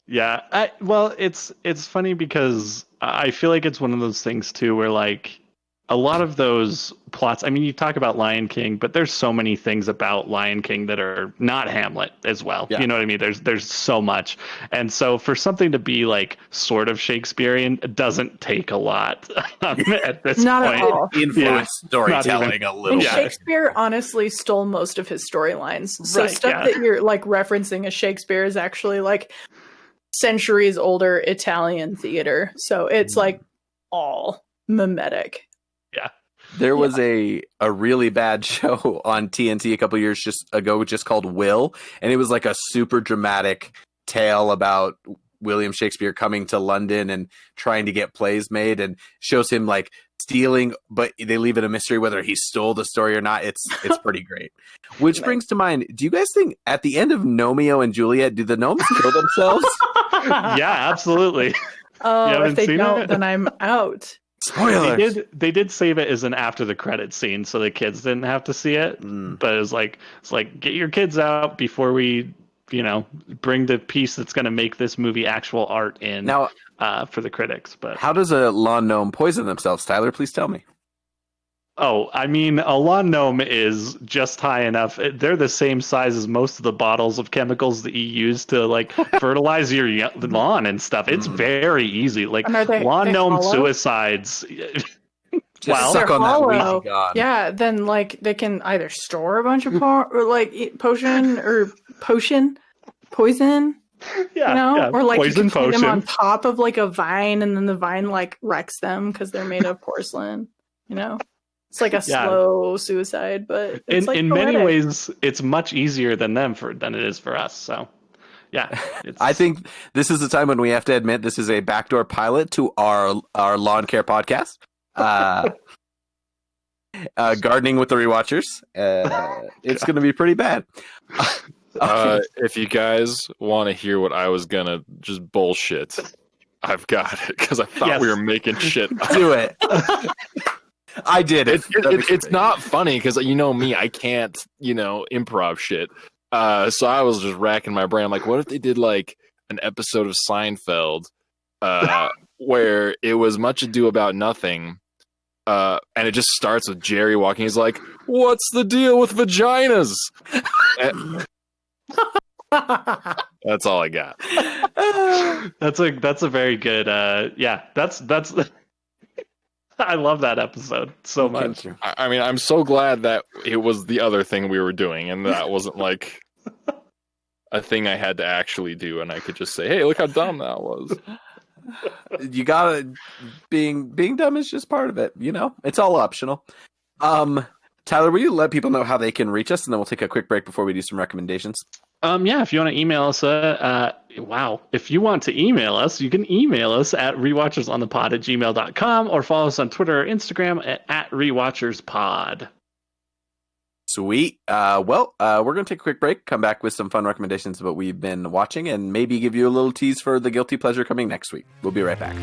Yeah, well, it's funny because I feel like it's one of those things too where like a lot of those plots, I mean, you talk about Lion King, but there's so many things about Lion King that are not Hamlet as well. Yeah. You know what I mean? There's so much. And so for something to be like sort of Shakespearean, it doesn't take a lot at this Not point. at all. Influence storytelling Not even. a little And bit. Shakespeare honestly stole most of his storylines. So Right, stuff that you're like referencing as Shakespeare is actually like centuries older Italian theater. So it's like all mimetic. There was a really bad show on TNT a couple years ago just called Will, and it was like a super dramatic tale about William Shakespeare coming to London and trying to get plays made, and shows him like stealing, but they leave it a mystery whether he stole the story or not. It's pretty great. Which brings to mind, do you guys think at the end of Romeo and Juliet, do the gnomes kill themselves? Yeah, absolutely. Oh, if they seen don't, it? then I'm out. Spoilers. They did save it as an after the credits scene, so the kids didn't have to see it. But it's like get your kids out before we, bring the piece that's going to make this movie actual art in Now, for the critics. But how does a lawn gnome poison themselves, Tyler? Please tell me. oh, I mean, a lawn gnome is just high enough. They're the same size as most of the bottles of chemicals that you use to like fertilize your lawn and stuff. It's very easy. Like And are they gnome hollow? suicides. Just suck They're on that hollow. leaky god. Yeah, then like they can either store a bunch of or like eat poison, or poison, Yeah, or like poison you can put them on potion. top of like a vine, and then the vine like wrecks them because they're made of porcelain. It's like a slow suicide, but it's in many poetic. ways, it's much easier than it is for us. So, yeah, I think this is the time when we have to admit this is a backdoor pilot to our lawn care podcast. Gardening with the Rewatchers. It's going to be pretty bad. Okay. If you guys want to hear what I was gonna just bullshit, I've got it because I thought we were making shit up. Do it. I did it. It's not funny because you know me, I can't improv shit. So I was just racking my brain. I'm like, what if they did like an episode of Seinfeld where it was Much Ado About Nothing, and it just starts with Jerry walking. He's like, "What's the deal with vaginas?" That's all I got. That's a very good. That's. I love that episode so much. I mean, I'm so glad that it was the other thing we were doing, and that wasn't like a thing I had to actually do, and I could just say, "Hey, look how dumb that was." You gotta being dumb is just part of it. You know, it's all optional. Tyler, will you let people know how they can reach us, and then we'll take a quick break before we do some recommendations. Yeah, if you want to email us, if you want to email us, you can email us at rewatchersonthepod@gmail.com or follow us on Twitter or Instagram at rewatcherspod. Sweet. We're going to take a quick break, come back with some fun recommendations of what we've been watching, and maybe give you a little tease for the guilty pleasure coming next week. We'll be right back.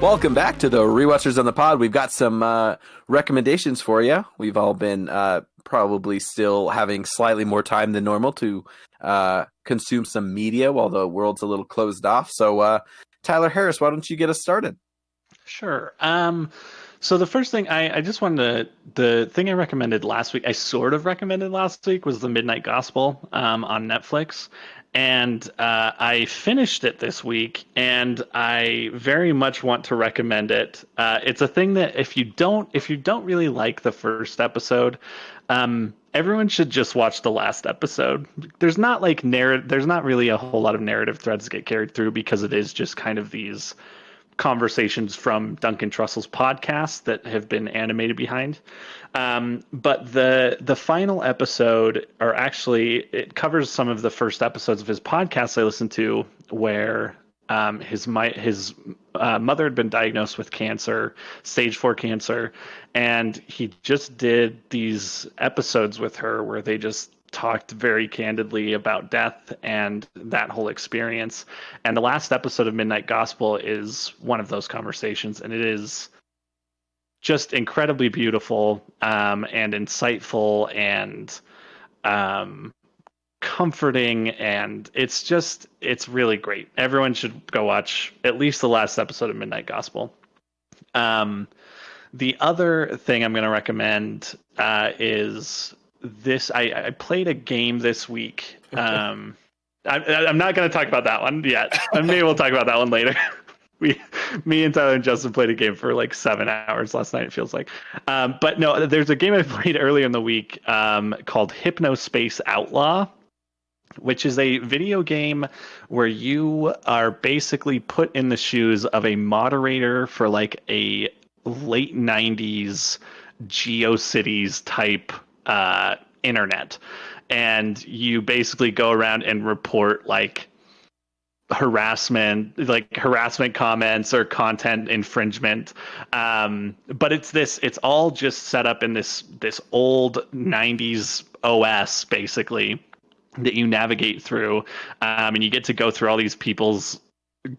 Welcome back to the Rewatchers on the Pod. We've got some recommendations for you. We've all been probably still having slightly more time than normal to consume some media while the world's a little closed off. So, Tyler Harris, why don't you get us started? Sure. So the first thing I just wanted the thing I recommended last week, I sort of recommended last week, was The Midnight Gospel on Netflix. And I finished it this week, and I very much want to recommend it. It's a thing that if you don't really like the first episode, everyone should just watch the last episode. There's not there's not really a whole lot of narrative threads that get carried through, because it is just kind of these conversations from Duncan Trussell's podcast that have been animated behind. But the final episode, or actually it covers some of the first episodes of his podcast I listened to, where his mother had been diagnosed with cancer, stage 4 cancer, and he just did these episodes with her where they just talked very candidly about death and that whole experience. And the last episode of Midnight Gospel is one of those conversations, and it is just incredibly beautiful and insightful and comforting, and it's really great. Everyone should go watch at least the last episode of Midnight Gospel. The other thing I'm going to recommend is this. I played a game this week. I'm not going to talk about that one yet. Maybe we'll talk about that one later. Me and Tyler and Justin played a game for like 7 hours last night, it feels like. But no, there's a game I played earlier in the week called Hypnospace Outlaw, which is a video game where you are basically put in the shoes of a moderator for like a late 90s GeoCities type internet. And you basically go around and report like harassment comments or content infringement, but it's all just set up in this old 90s OS basically that you navigate through, and you get to go through all these people's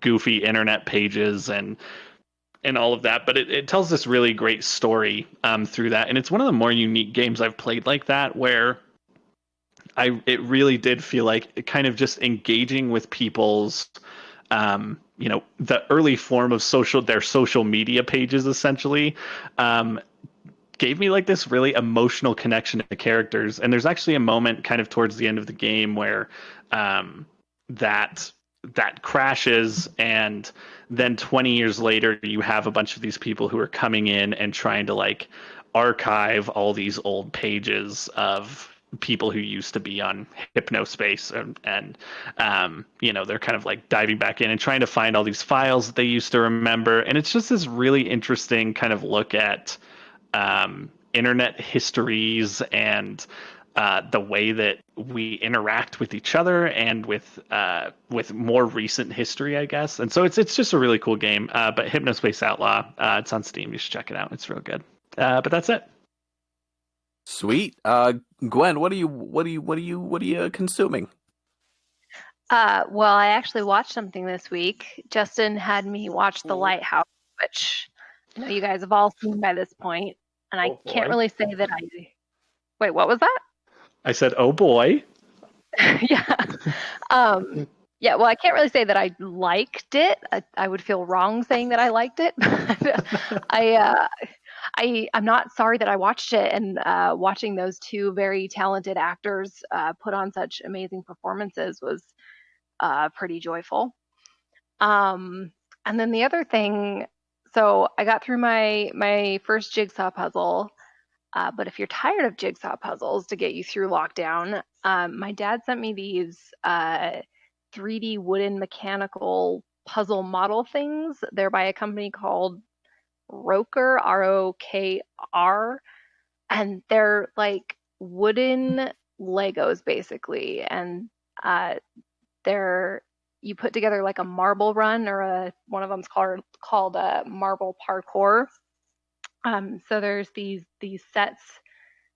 goofy internet pages and all of that. But it tells this really great story through that, and it's one of the more unique games I've played like that, where it really did feel like it kind of just engaging with people's, the early form of their social media pages, essentially, gave me like this really emotional connection to characters. And there's actually a moment kind of towards the end of the game where that crashes, and then 20 years later, you have a bunch of these people who are coming in and trying to like archive all these old pages of people who used to be on Hypnospace, and they're kind of like diving back in and trying to find all these files that they used to remember. And it's just this really interesting kind of look at internet histories and the way that we interact with each other and with more recent history, I guess. And so it's just a really cool game. But Hypnospace Outlaw, it's on Steam. You should check it out. It's real good. But that's it. Sweet. Gwen, what are you consuming? Well, I actually watched something this week. Justin had me watch The Lighthouse, which I know you guys have all seen by this point, and I can't really say that I. Wait, what was that? I said, "Oh boy." Yeah. Yeah. Well, I can't really say that I liked it. I would feel wrong saying that I liked it. I'm not sorry that I watched it, and watching those two very talented actors put on such amazing performances was pretty joyful. Um, and then the other thing, so I got through my first jigsaw puzzle. But if you're tired of jigsaw puzzles to get you through lockdown, my dad sent me these 3D wooden mechanical puzzle model things. They're by a company called Roker, Rokr, and they're like wooden Legos basically, and they're you put together like a marble run, or one of them's called a marble parkour. So there's these sets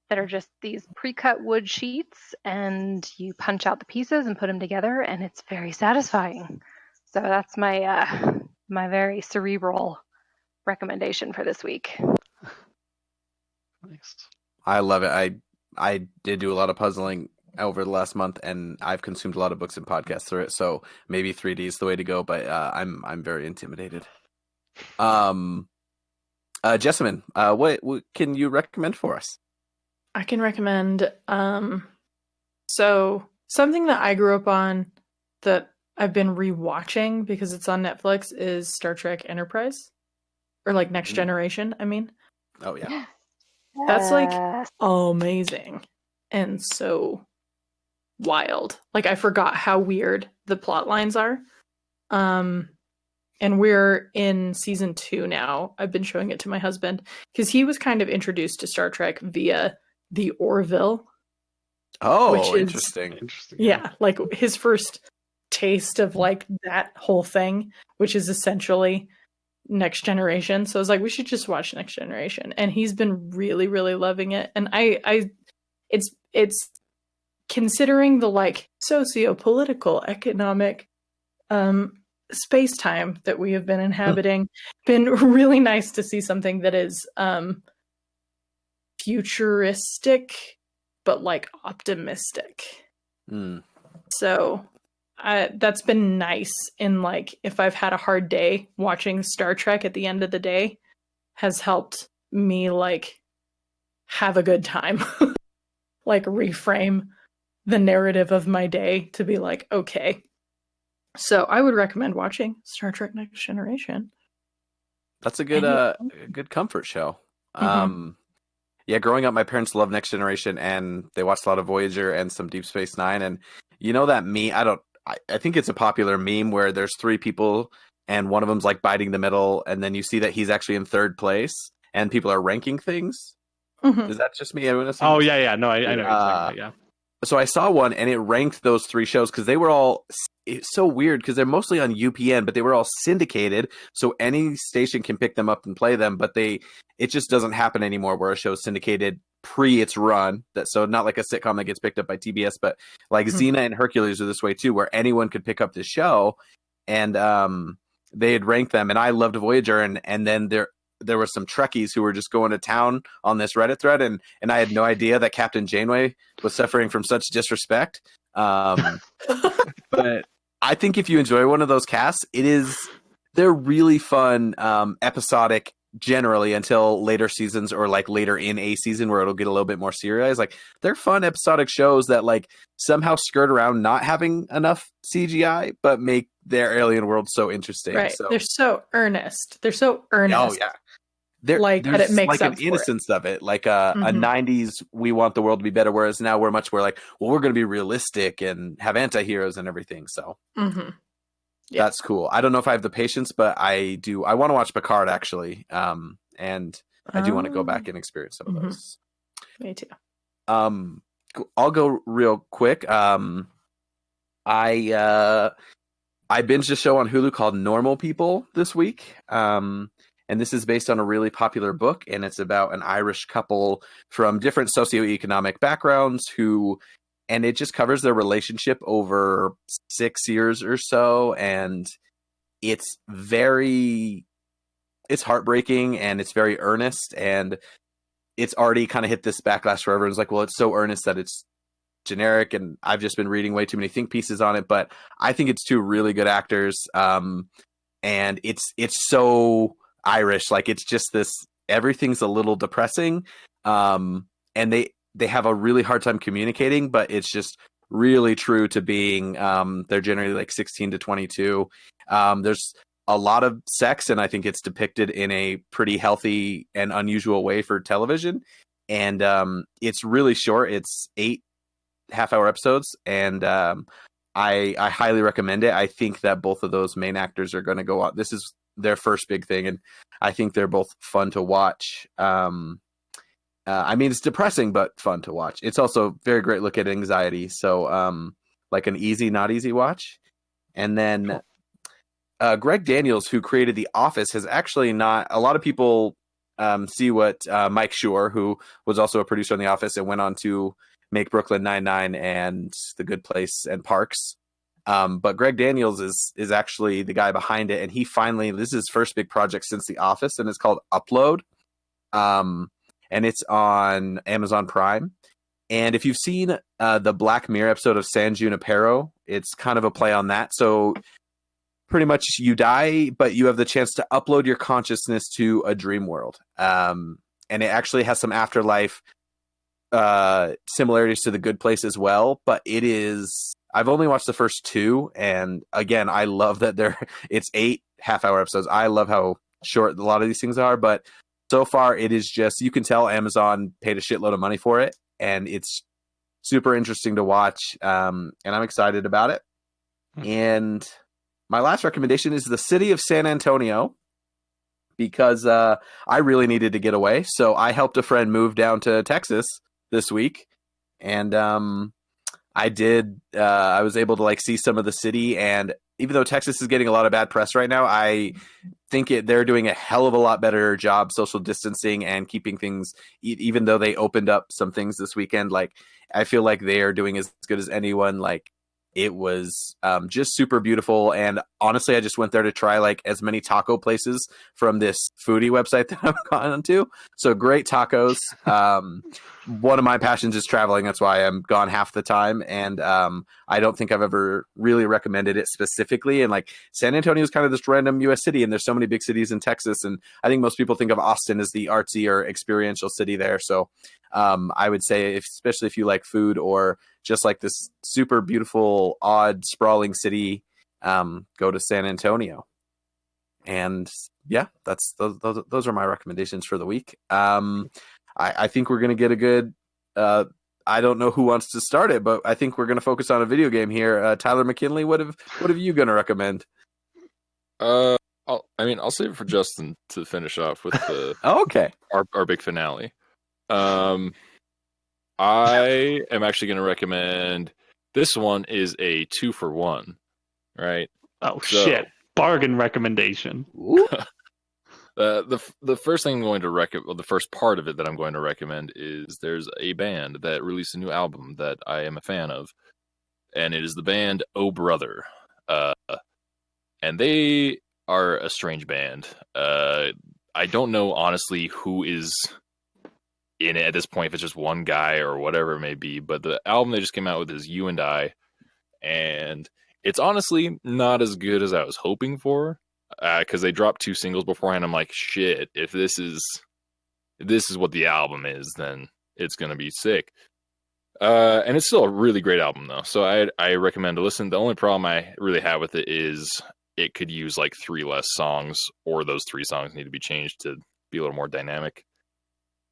that are just these pre-cut wood sheets, and you punch out the pieces and put them together, and it's very satisfying. So that's my my very cerebral recommendation for this week. Nice. I love it. I did do a lot of puzzling over the last month, and I've consumed a lot of books and podcasts through it. So maybe 3D is the way to go, but I'm very intimidated. Jessamine, what can you recommend for us? I can recommend so something that I grew up on that I've been rewatching because it's on Netflix is Star Trek Enterprise, or like Next Generation, I mean. Oh yeah. That's like amazing and so wild. Like I forgot how weird the plot lines are. And we're in season 2 now. I've been showing it to my husband because he was kind of introduced to Star Trek via the Orville. Oh, which is, interesting. Yeah, like his first taste of like that whole thing, which is essentially Next Generation. So I was like, we should just watch Next Generation, and he's been really, really loving it. And it's considering the like socio-political, economic, space time that we have been inhabiting, been really nice to see something that is futuristic, but like optimistic. So that's been nice in like if I've had a hard day, watching Star Trek at the end of the day has helped me like have a good time. Like reframe the narrative of my day to be like, okay. So I would recommend watching Star Trek Next Generation. That's a good comfort show. Yeah, growing up, my parents loved Next Generation, and they watched a lot of Voyager and some Deep Space Nine. And you know that meme? I think it's a popular meme where there's 3 people, and one of them's like biting the middle, and then you see that he's actually in 3rd place, and people are ranking things. Is that just me? Oh yeah. No, I know what you're talking about. Yeah. So I saw one, and it ranked those 3 shows because they were all so weird because they're mostly on UPN, but they were all syndicated, so any station can pick them up and play them. But it just doesn't happen anymore where a show is syndicated pre its run. So not like a sitcom that gets picked up by TBS, but like Xena and Hercules are this way too, where anyone could pick up this show, and they had ranked them. And I loved Voyager, and then there were some Trekkies who were just going to town on this Reddit thread, and I had no idea that Captain Janeway was suffering from such disrespect. But I think if you enjoy one of those casts, they're really fun, episodic generally until later seasons or like later in a season where it'll get a little bit more serialized. Like they're fun episodic shows that like somehow skirt around not having enough CGI, but make their alien world so interesting. Right. So, they're so earnest. Oh yeah. There's but it makes like up an for innocence of it, like a 90s we want the world to be better, whereas now we're much more like, well, we're going to be realistic and have anti-heroes and everything. So that's cool. I don't know if I have the patience, but I want to watch Picard actually, and I do want to go back and experience some of those. Me too. I'll go real quick. I binged a show on Hulu called Normal People this week. And this is based on a really popular book, and it's about an Irish couple from different socioeconomic backgrounds and it just covers their relationship over 6 years or so. And it's heartbreaking, and it's very earnest, and it's already kind of hit this backlash where everyone's like, well, it's so earnest that it's generic. And I've just been reading way too many think pieces on it, but I think it's 2 really good actors. And it's so Irish, like it's just this everything's a little depressing, and they have a really hard time communicating, but it's just really true to being they're generally like 16 to 22. There's a lot of sex, and I think it's depicted in a pretty healthy and unusual way for television. And it's really short. It's 8 half-hour episodes, and I highly recommend it. I think that both of those main actors are going to go out. This is their first big thing, and I think they're both fun to watch. I mean, it's depressing, but fun to watch. It's also a very great look at anxiety. So, like an easy, not easy watch. And then Greg Daniels, who created The Office, has actually not... A lot of people see what Mike Schur, who was also a producer on The Office and went on to make Brooklyn Nine-Nine and The Good Place and Parks. But Greg Daniels is actually the guy behind it. And he finally... This is his first big project since The Office, and it's called Upload. And it's on Amazon Prime. And if you've seen the Black Mirror episode of San Junipero, it's kind of a play on that. So pretty much you die, but you have the chance to upload your consciousness to a dream world. And it actually has some afterlife similarities to The Good Place as well. But it is... I've only watched the first 2. And again, I love that it's 8 half-hour episodes. I love how short a lot of these things are, but so far, it is just, you can tell Amazon paid a shitload of money for it, and it's super interesting to watch, and I'm excited about it. And my last recommendation is the city of San Antonio, because I really needed to get away. So I helped a friend move down to Texas this week, and I did. I was able to like see some of the city, and even though Texas is getting a lot of bad press right now, I think they're doing a hell of a lot better job social distancing and keeping things, even though they opened up some things this weekend. Like, I feel like they are doing as good as anyone. Like, it was just super beautiful. And honestly, I just went there to try like as many taco places from this foodie website that I've gone onto. So great tacos. One of my passions is traveling. That's why I'm gone half the time. And I don't think I've ever really recommended it specifically. And like San Antonio is kind of this random US city, and there's so many big cities in Texas. And I think most people think of Austin as the artsy or experiential city there. So I would say, especially if you like food or just like this super beautiful, odd, sprawling city, go to San Antonio. And yeah, those are my recommendations for the week. I think we're going to get a good, I don't know who wants to start it, but I think we're going to focus on a video game here. Tyler McKinley, what have you going to recommend? I'll save it for Justin to finish off with the okay, our big finale. I am actually going to recommend, this one is a 2-for-1, right? Oh, shit. Bargain recommendation. The first thing I'm going to the first part of it that I'm going to recommend is there's a band that released a new album that I am a fan of, and it is the band Oh Brother. And they are a strange band. I don't know, honestly, who is in it at this point, if it's just one guy or whatever it may be, but the album they just came out with is You and I, and it's honestly not as good as I was hoping for, because they dropped 2 singles beforehand. I'm like, shit, if this is what the album is, then it's gonna be sick. And it's still a really great album though, so I recommend to listen. The only problem I really have with it is it could use like 3 less songs, or those 3 songs need to be changed to be a little more dynamic.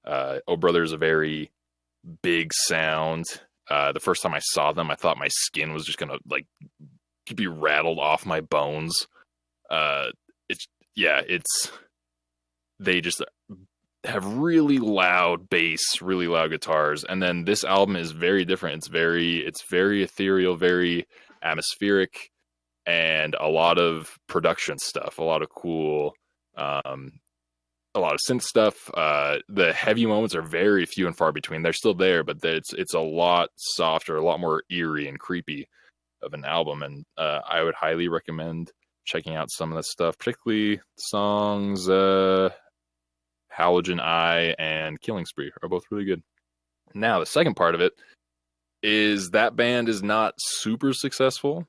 Oh Brother is a very big sound. The first time I saw them, I thought my skin was just gonna like be rattled off my bones. They just have really loud bass, really loud guitars, and then this album is very different. It's very ethereal, very atmospheric, and a lot of production stuff, a lot of cool a lot of synth stuff. The heavy moments are very few and far between. They're still there, but it's a lot softer, a lot more eerie and creepy of an album. And I would highly recommend checking out some of that stuff, particularly songs Halogen Eye and Killing Spree are both really good. Now, the second part of it is that band is not super successful,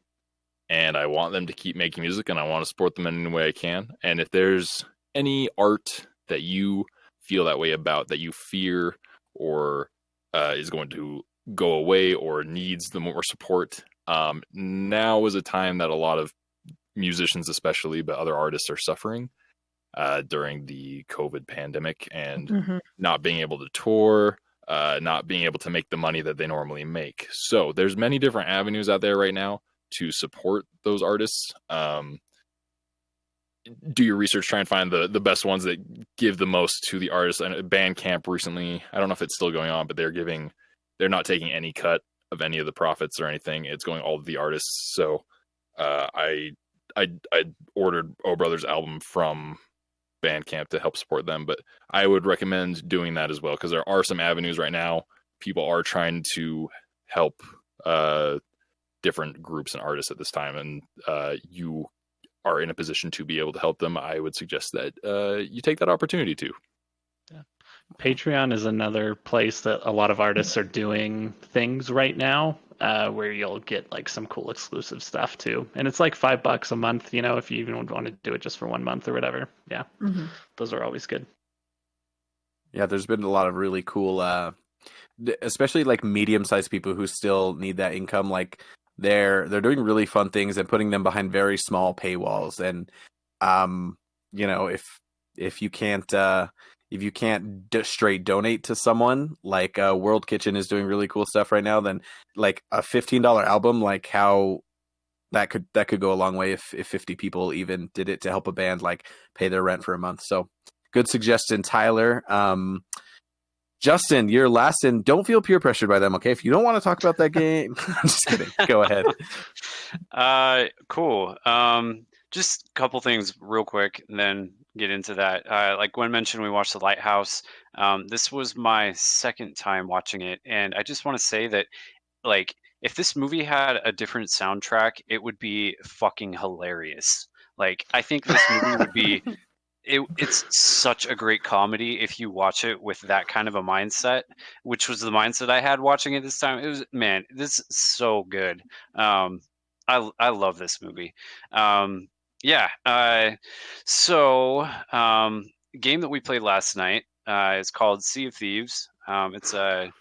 and I want them to keep making music, and I want to support them in any way I can. And if there's any art that you feel that way about, that you fear or is going to go away or needs the more support. Now is a time that a lot of musicians, especially, but other artists are suffering during the COVID pandemic and Mhm. not being able to tour, not being able to make the money that they normally make. So there's many different avenues out there right now to support those artists. Do your research, try and find the best ones that give the most to the artists. And Bandcamp recently, I don't know if it's still going on, but they're not taking any cut of any of the profits or anything. It's going all to the artists. So I ordered O Brothers' album from Bandcamp to help support them, but I would recommend doing that as well, because there are some avenues right now. People are trying to help different groups and artists at this time, and you are in a position to be able to help them. I would suggest that you take that opportunity to. Patreon is another place that a lot of artists are doing things right now, where you'll get like some cool exclusive stuff too. And it's like $5 a month, if you even want to do it just for 1 month or whatever. Yeah, Mhm. those are always good. Yeah, there's been a lot of really cool, especially like medium-sized people who still need that income. Like they're doing really fun things and putting them behind very small paywalls. And if you can't straight donate to someone, like World Kitchen is doing really cool stuff right now, then like a $15 album, like how that could go a long way if 50 people even did it to help a band like pay their rent for a month. So good suggestion, Tyler. Justin, you're last, and don't feel peer pressured by them, okay? If you don't want to talk about that game, I'm just kidding. Go ahead. Cool. Just a couple things real quick, and then get into that. Like Gwen mentioned, we watched The Lighthouse. This was my second time watching it, and I just want to say that, like, if this movie had a different soundtrack, it would be fucking hilarious. Like, I think this movie would be it's such a great comedy if you watch it with that kind of a mindset, which was the mindset I had watching it this time. It was, man, this is so good. I love this movie. Yeah. Game that we played last night is called Sea of Thieves. It's a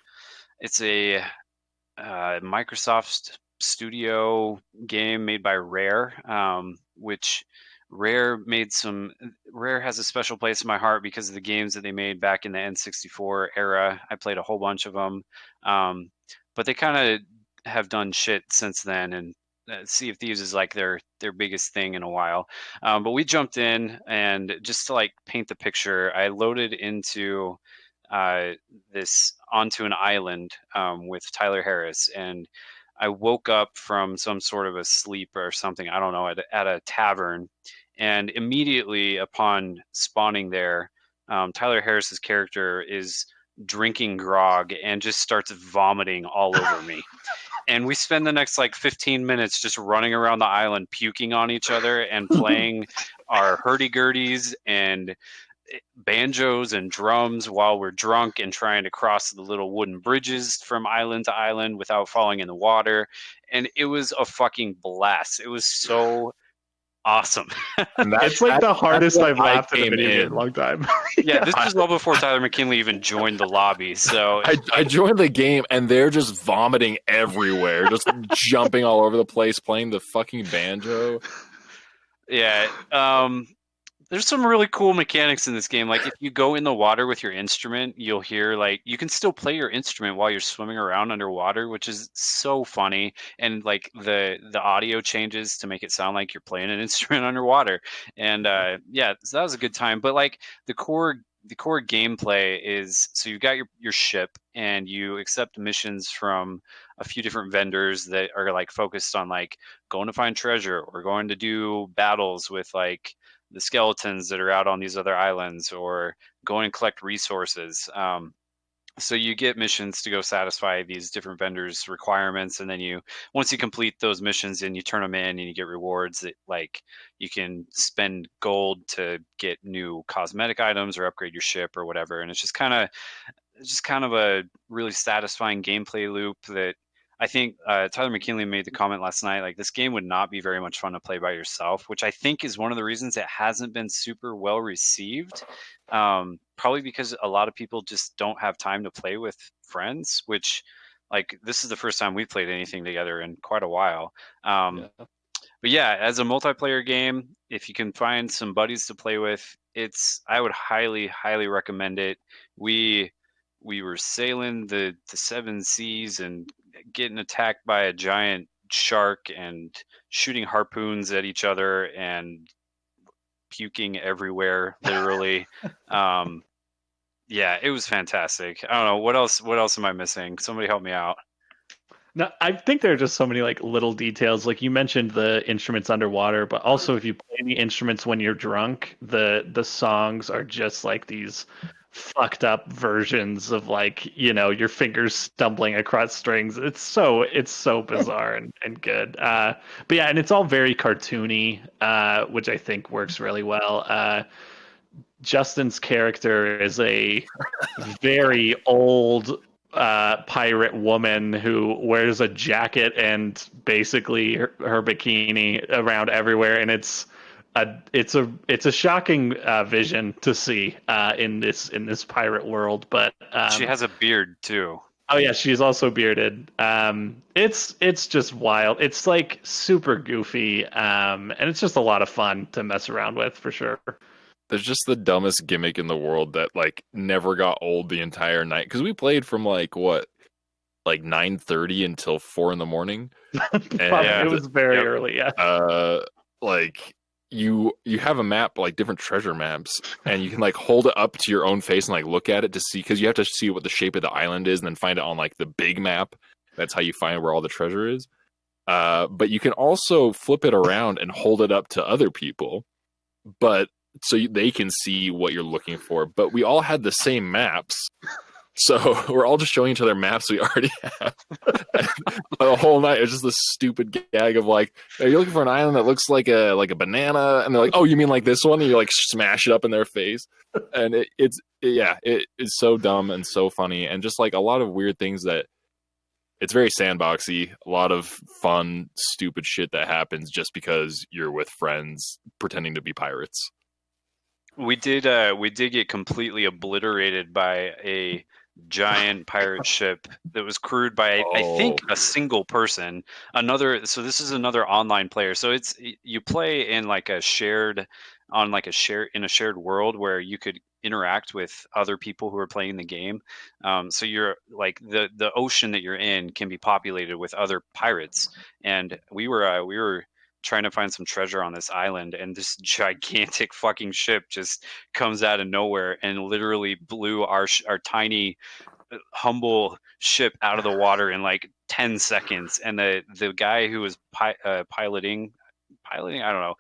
Microsoft Studio game made by Rare, which Rare has a special place in my heart because of the games that they made back in the N64 era. I played a whole bunch of them, but they kind of have done shit since then, and Sea of Thieves is like their biggest thing in a while. But we jumped in, and just to like paint the picture, I loaded into this onto an island with Tyler Harris, and I woke up from some sort of a sleep or something, I don't know, at a tavern, and immediately upon spawning there, Tyler Harris's character is drinking grog and just starts vomiting all over me. And we spend the next like 15 minutes just running around the island puking on each other and playing our hurdy-gurdies and banjos and drums while we're drunk and trying to cross the little wooden bridges from island to island without falling in the water. And it was a fucking blast. It was so awesome. It's like the hardest I've laughed in a video game in a long time. Yeah, this was well before Tyler McKinley even joined the lobby. So I joined the game and they're just vomiting everywhere, just jumping all over the place, playing the fucking banjo. Yeah. There's some really cool mechanics in this game. Like if you go in the water with your instrument, you'll hear like you can still play your instrument while you're swimming around underwater, which is so funny. And like the audio changes to make it sound like you're playing an instrument underwater. And yeah, so that was a good time. But like the core gameplay is, so you've got your ship and you accept missions from a few different vendors that are like focused on like going to find treasure or going to do battles with like the skeletons that are out on these other islands, or go and collect resources. So you get missions to go satisfy these different vendors' requirements, and then once you complete those missions and you turn them in and you get rewards that like you can spend gold to get new cosmetic items or upgrade your ship or whatever. And it's just kind of a really satisfying gameplay loop that I think Tyler McKinley made the comment last night, like this game would not be very much fun to play by yourself, which I think is one of the reasons it hasn't been super well received. probably because a lot of people just don't have time to play with friends, which like this is the first time we've played anything together in quite a while. Yeah. But yeah, as a multiplayer game, if you can find some buddies to play with, I would highly recommend it. We were sailing the seven seas and getting attacked by a giant shark and shooting harpoons at each other and puking everywhere, literally. Yeah, it was fantastic. I don't know what else am I missing? Somebody help me out. No, I think there are just so many like little details. Like you mentioned the instruments underwater, but also if you play the instruments when you're drunk, the songs are just like these fucked up versions of like, your fingers stumbling across strings. It's so bizarre and good. But yeah, and it's all very cartoony, which I think works really well. Justin's character is a very old pirate woman who wears a jacket and basically her bikini around everywhere, and it's a shocking vision to see in this pirate world. But She has a beard too. oh yeah, she's also bearded. It's just wild. It's like super goofy, and it's just a lot of fun to mess around with for sure. There's just the dumbest gimmick in the world that like never got old the entire night because we played from like 9:30 until 4 in the morning. It was very early. Yeah. Like you have a map, like different treasure maps, and you can like hold it up to your own face and like look at it to see, because you have to see what the shape of the island is and then find it on like the big map. That's how you find where all the treasure is. But you can also flip it around and hold it up to other people, but so they can see what you're looking for. But we all had the same maps, so we're all just showing each other maps we already have. The whole night it was just this stupid gag of like, are you looking for an island that looks like a banana? And they're like, oh, you mean like this one? And you like smash it up in their face. And it is so dumb and so funny, and just like a lot of weird things that it's very sandboxy, a lot of fun, stupid shit that happens just because you're with friends pretending to be pirates. We did get completely obliterated by a giant pirate ship that was crewed by I think a single person. So this is another online player. So you play in like a shared world where you could interact with other people who are playing the game. So you're like the ocean that you're in can be populated with other pirates, and we were trying to find some treasure on this island, and this gigantic fucking ship just comes out of nowhere and literally blew our tiny humble ship out of the water in like 10 seconds. And the guy who was piloting, I don't know,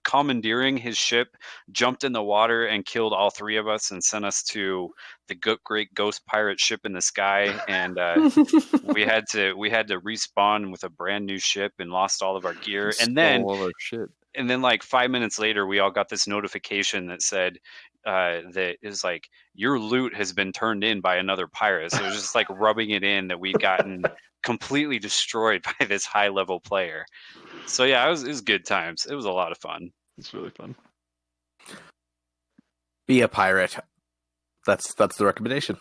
commandeering his ship, jumped in the water and killed all three of us and sent us to the great ghost pirate ship in the sky. And we had to respawn with a brand new ship and lost all of our gear. And then all of our shit. And then like 5 minutes later, we all got this notification that said that is like, your loot has been turned in by another pirate. So it was just like rubbing it in that we'd gotten completely destroyed by this high level player. So yeah, it was good times. It was a lot of fun. It's really fun. Be a pirate. That's the recommendation.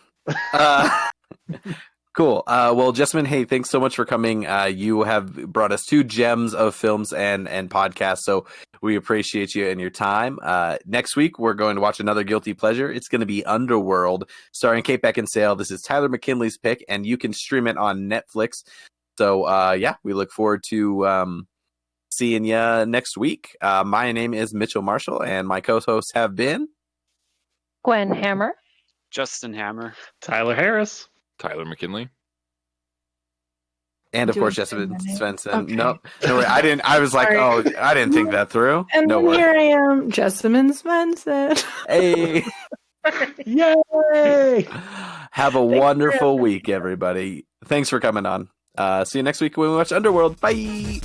Cool. Well, Jessamine, hey, thanks so much for coming. You have brought us 2 gems of films and podcasts, so we appreciate you and your time. Next week, we're going to watch another guilty pleasure. It's going to be Underworld, starring Kate Beckinsale. This is Tyler McKinley's pick, and you can stream it on Netflix. So, yeah, we look forward to seeing you next week. My name is Mitchell Marshall, and my co-hosts have been Gwen Hammer, Justin Hammer, Tyler Harris, Tyler McKinley, and of Do course I say Jessica my name? Svensson. Okay. No, I didn't. I was like, Sorry. I didn't think that through. And No then way. here I am, Jessamine Svensson. Hey, yay! have a wonderful week, everybody. Thanks for coming on. See you next week when we watch Underworld. Bye.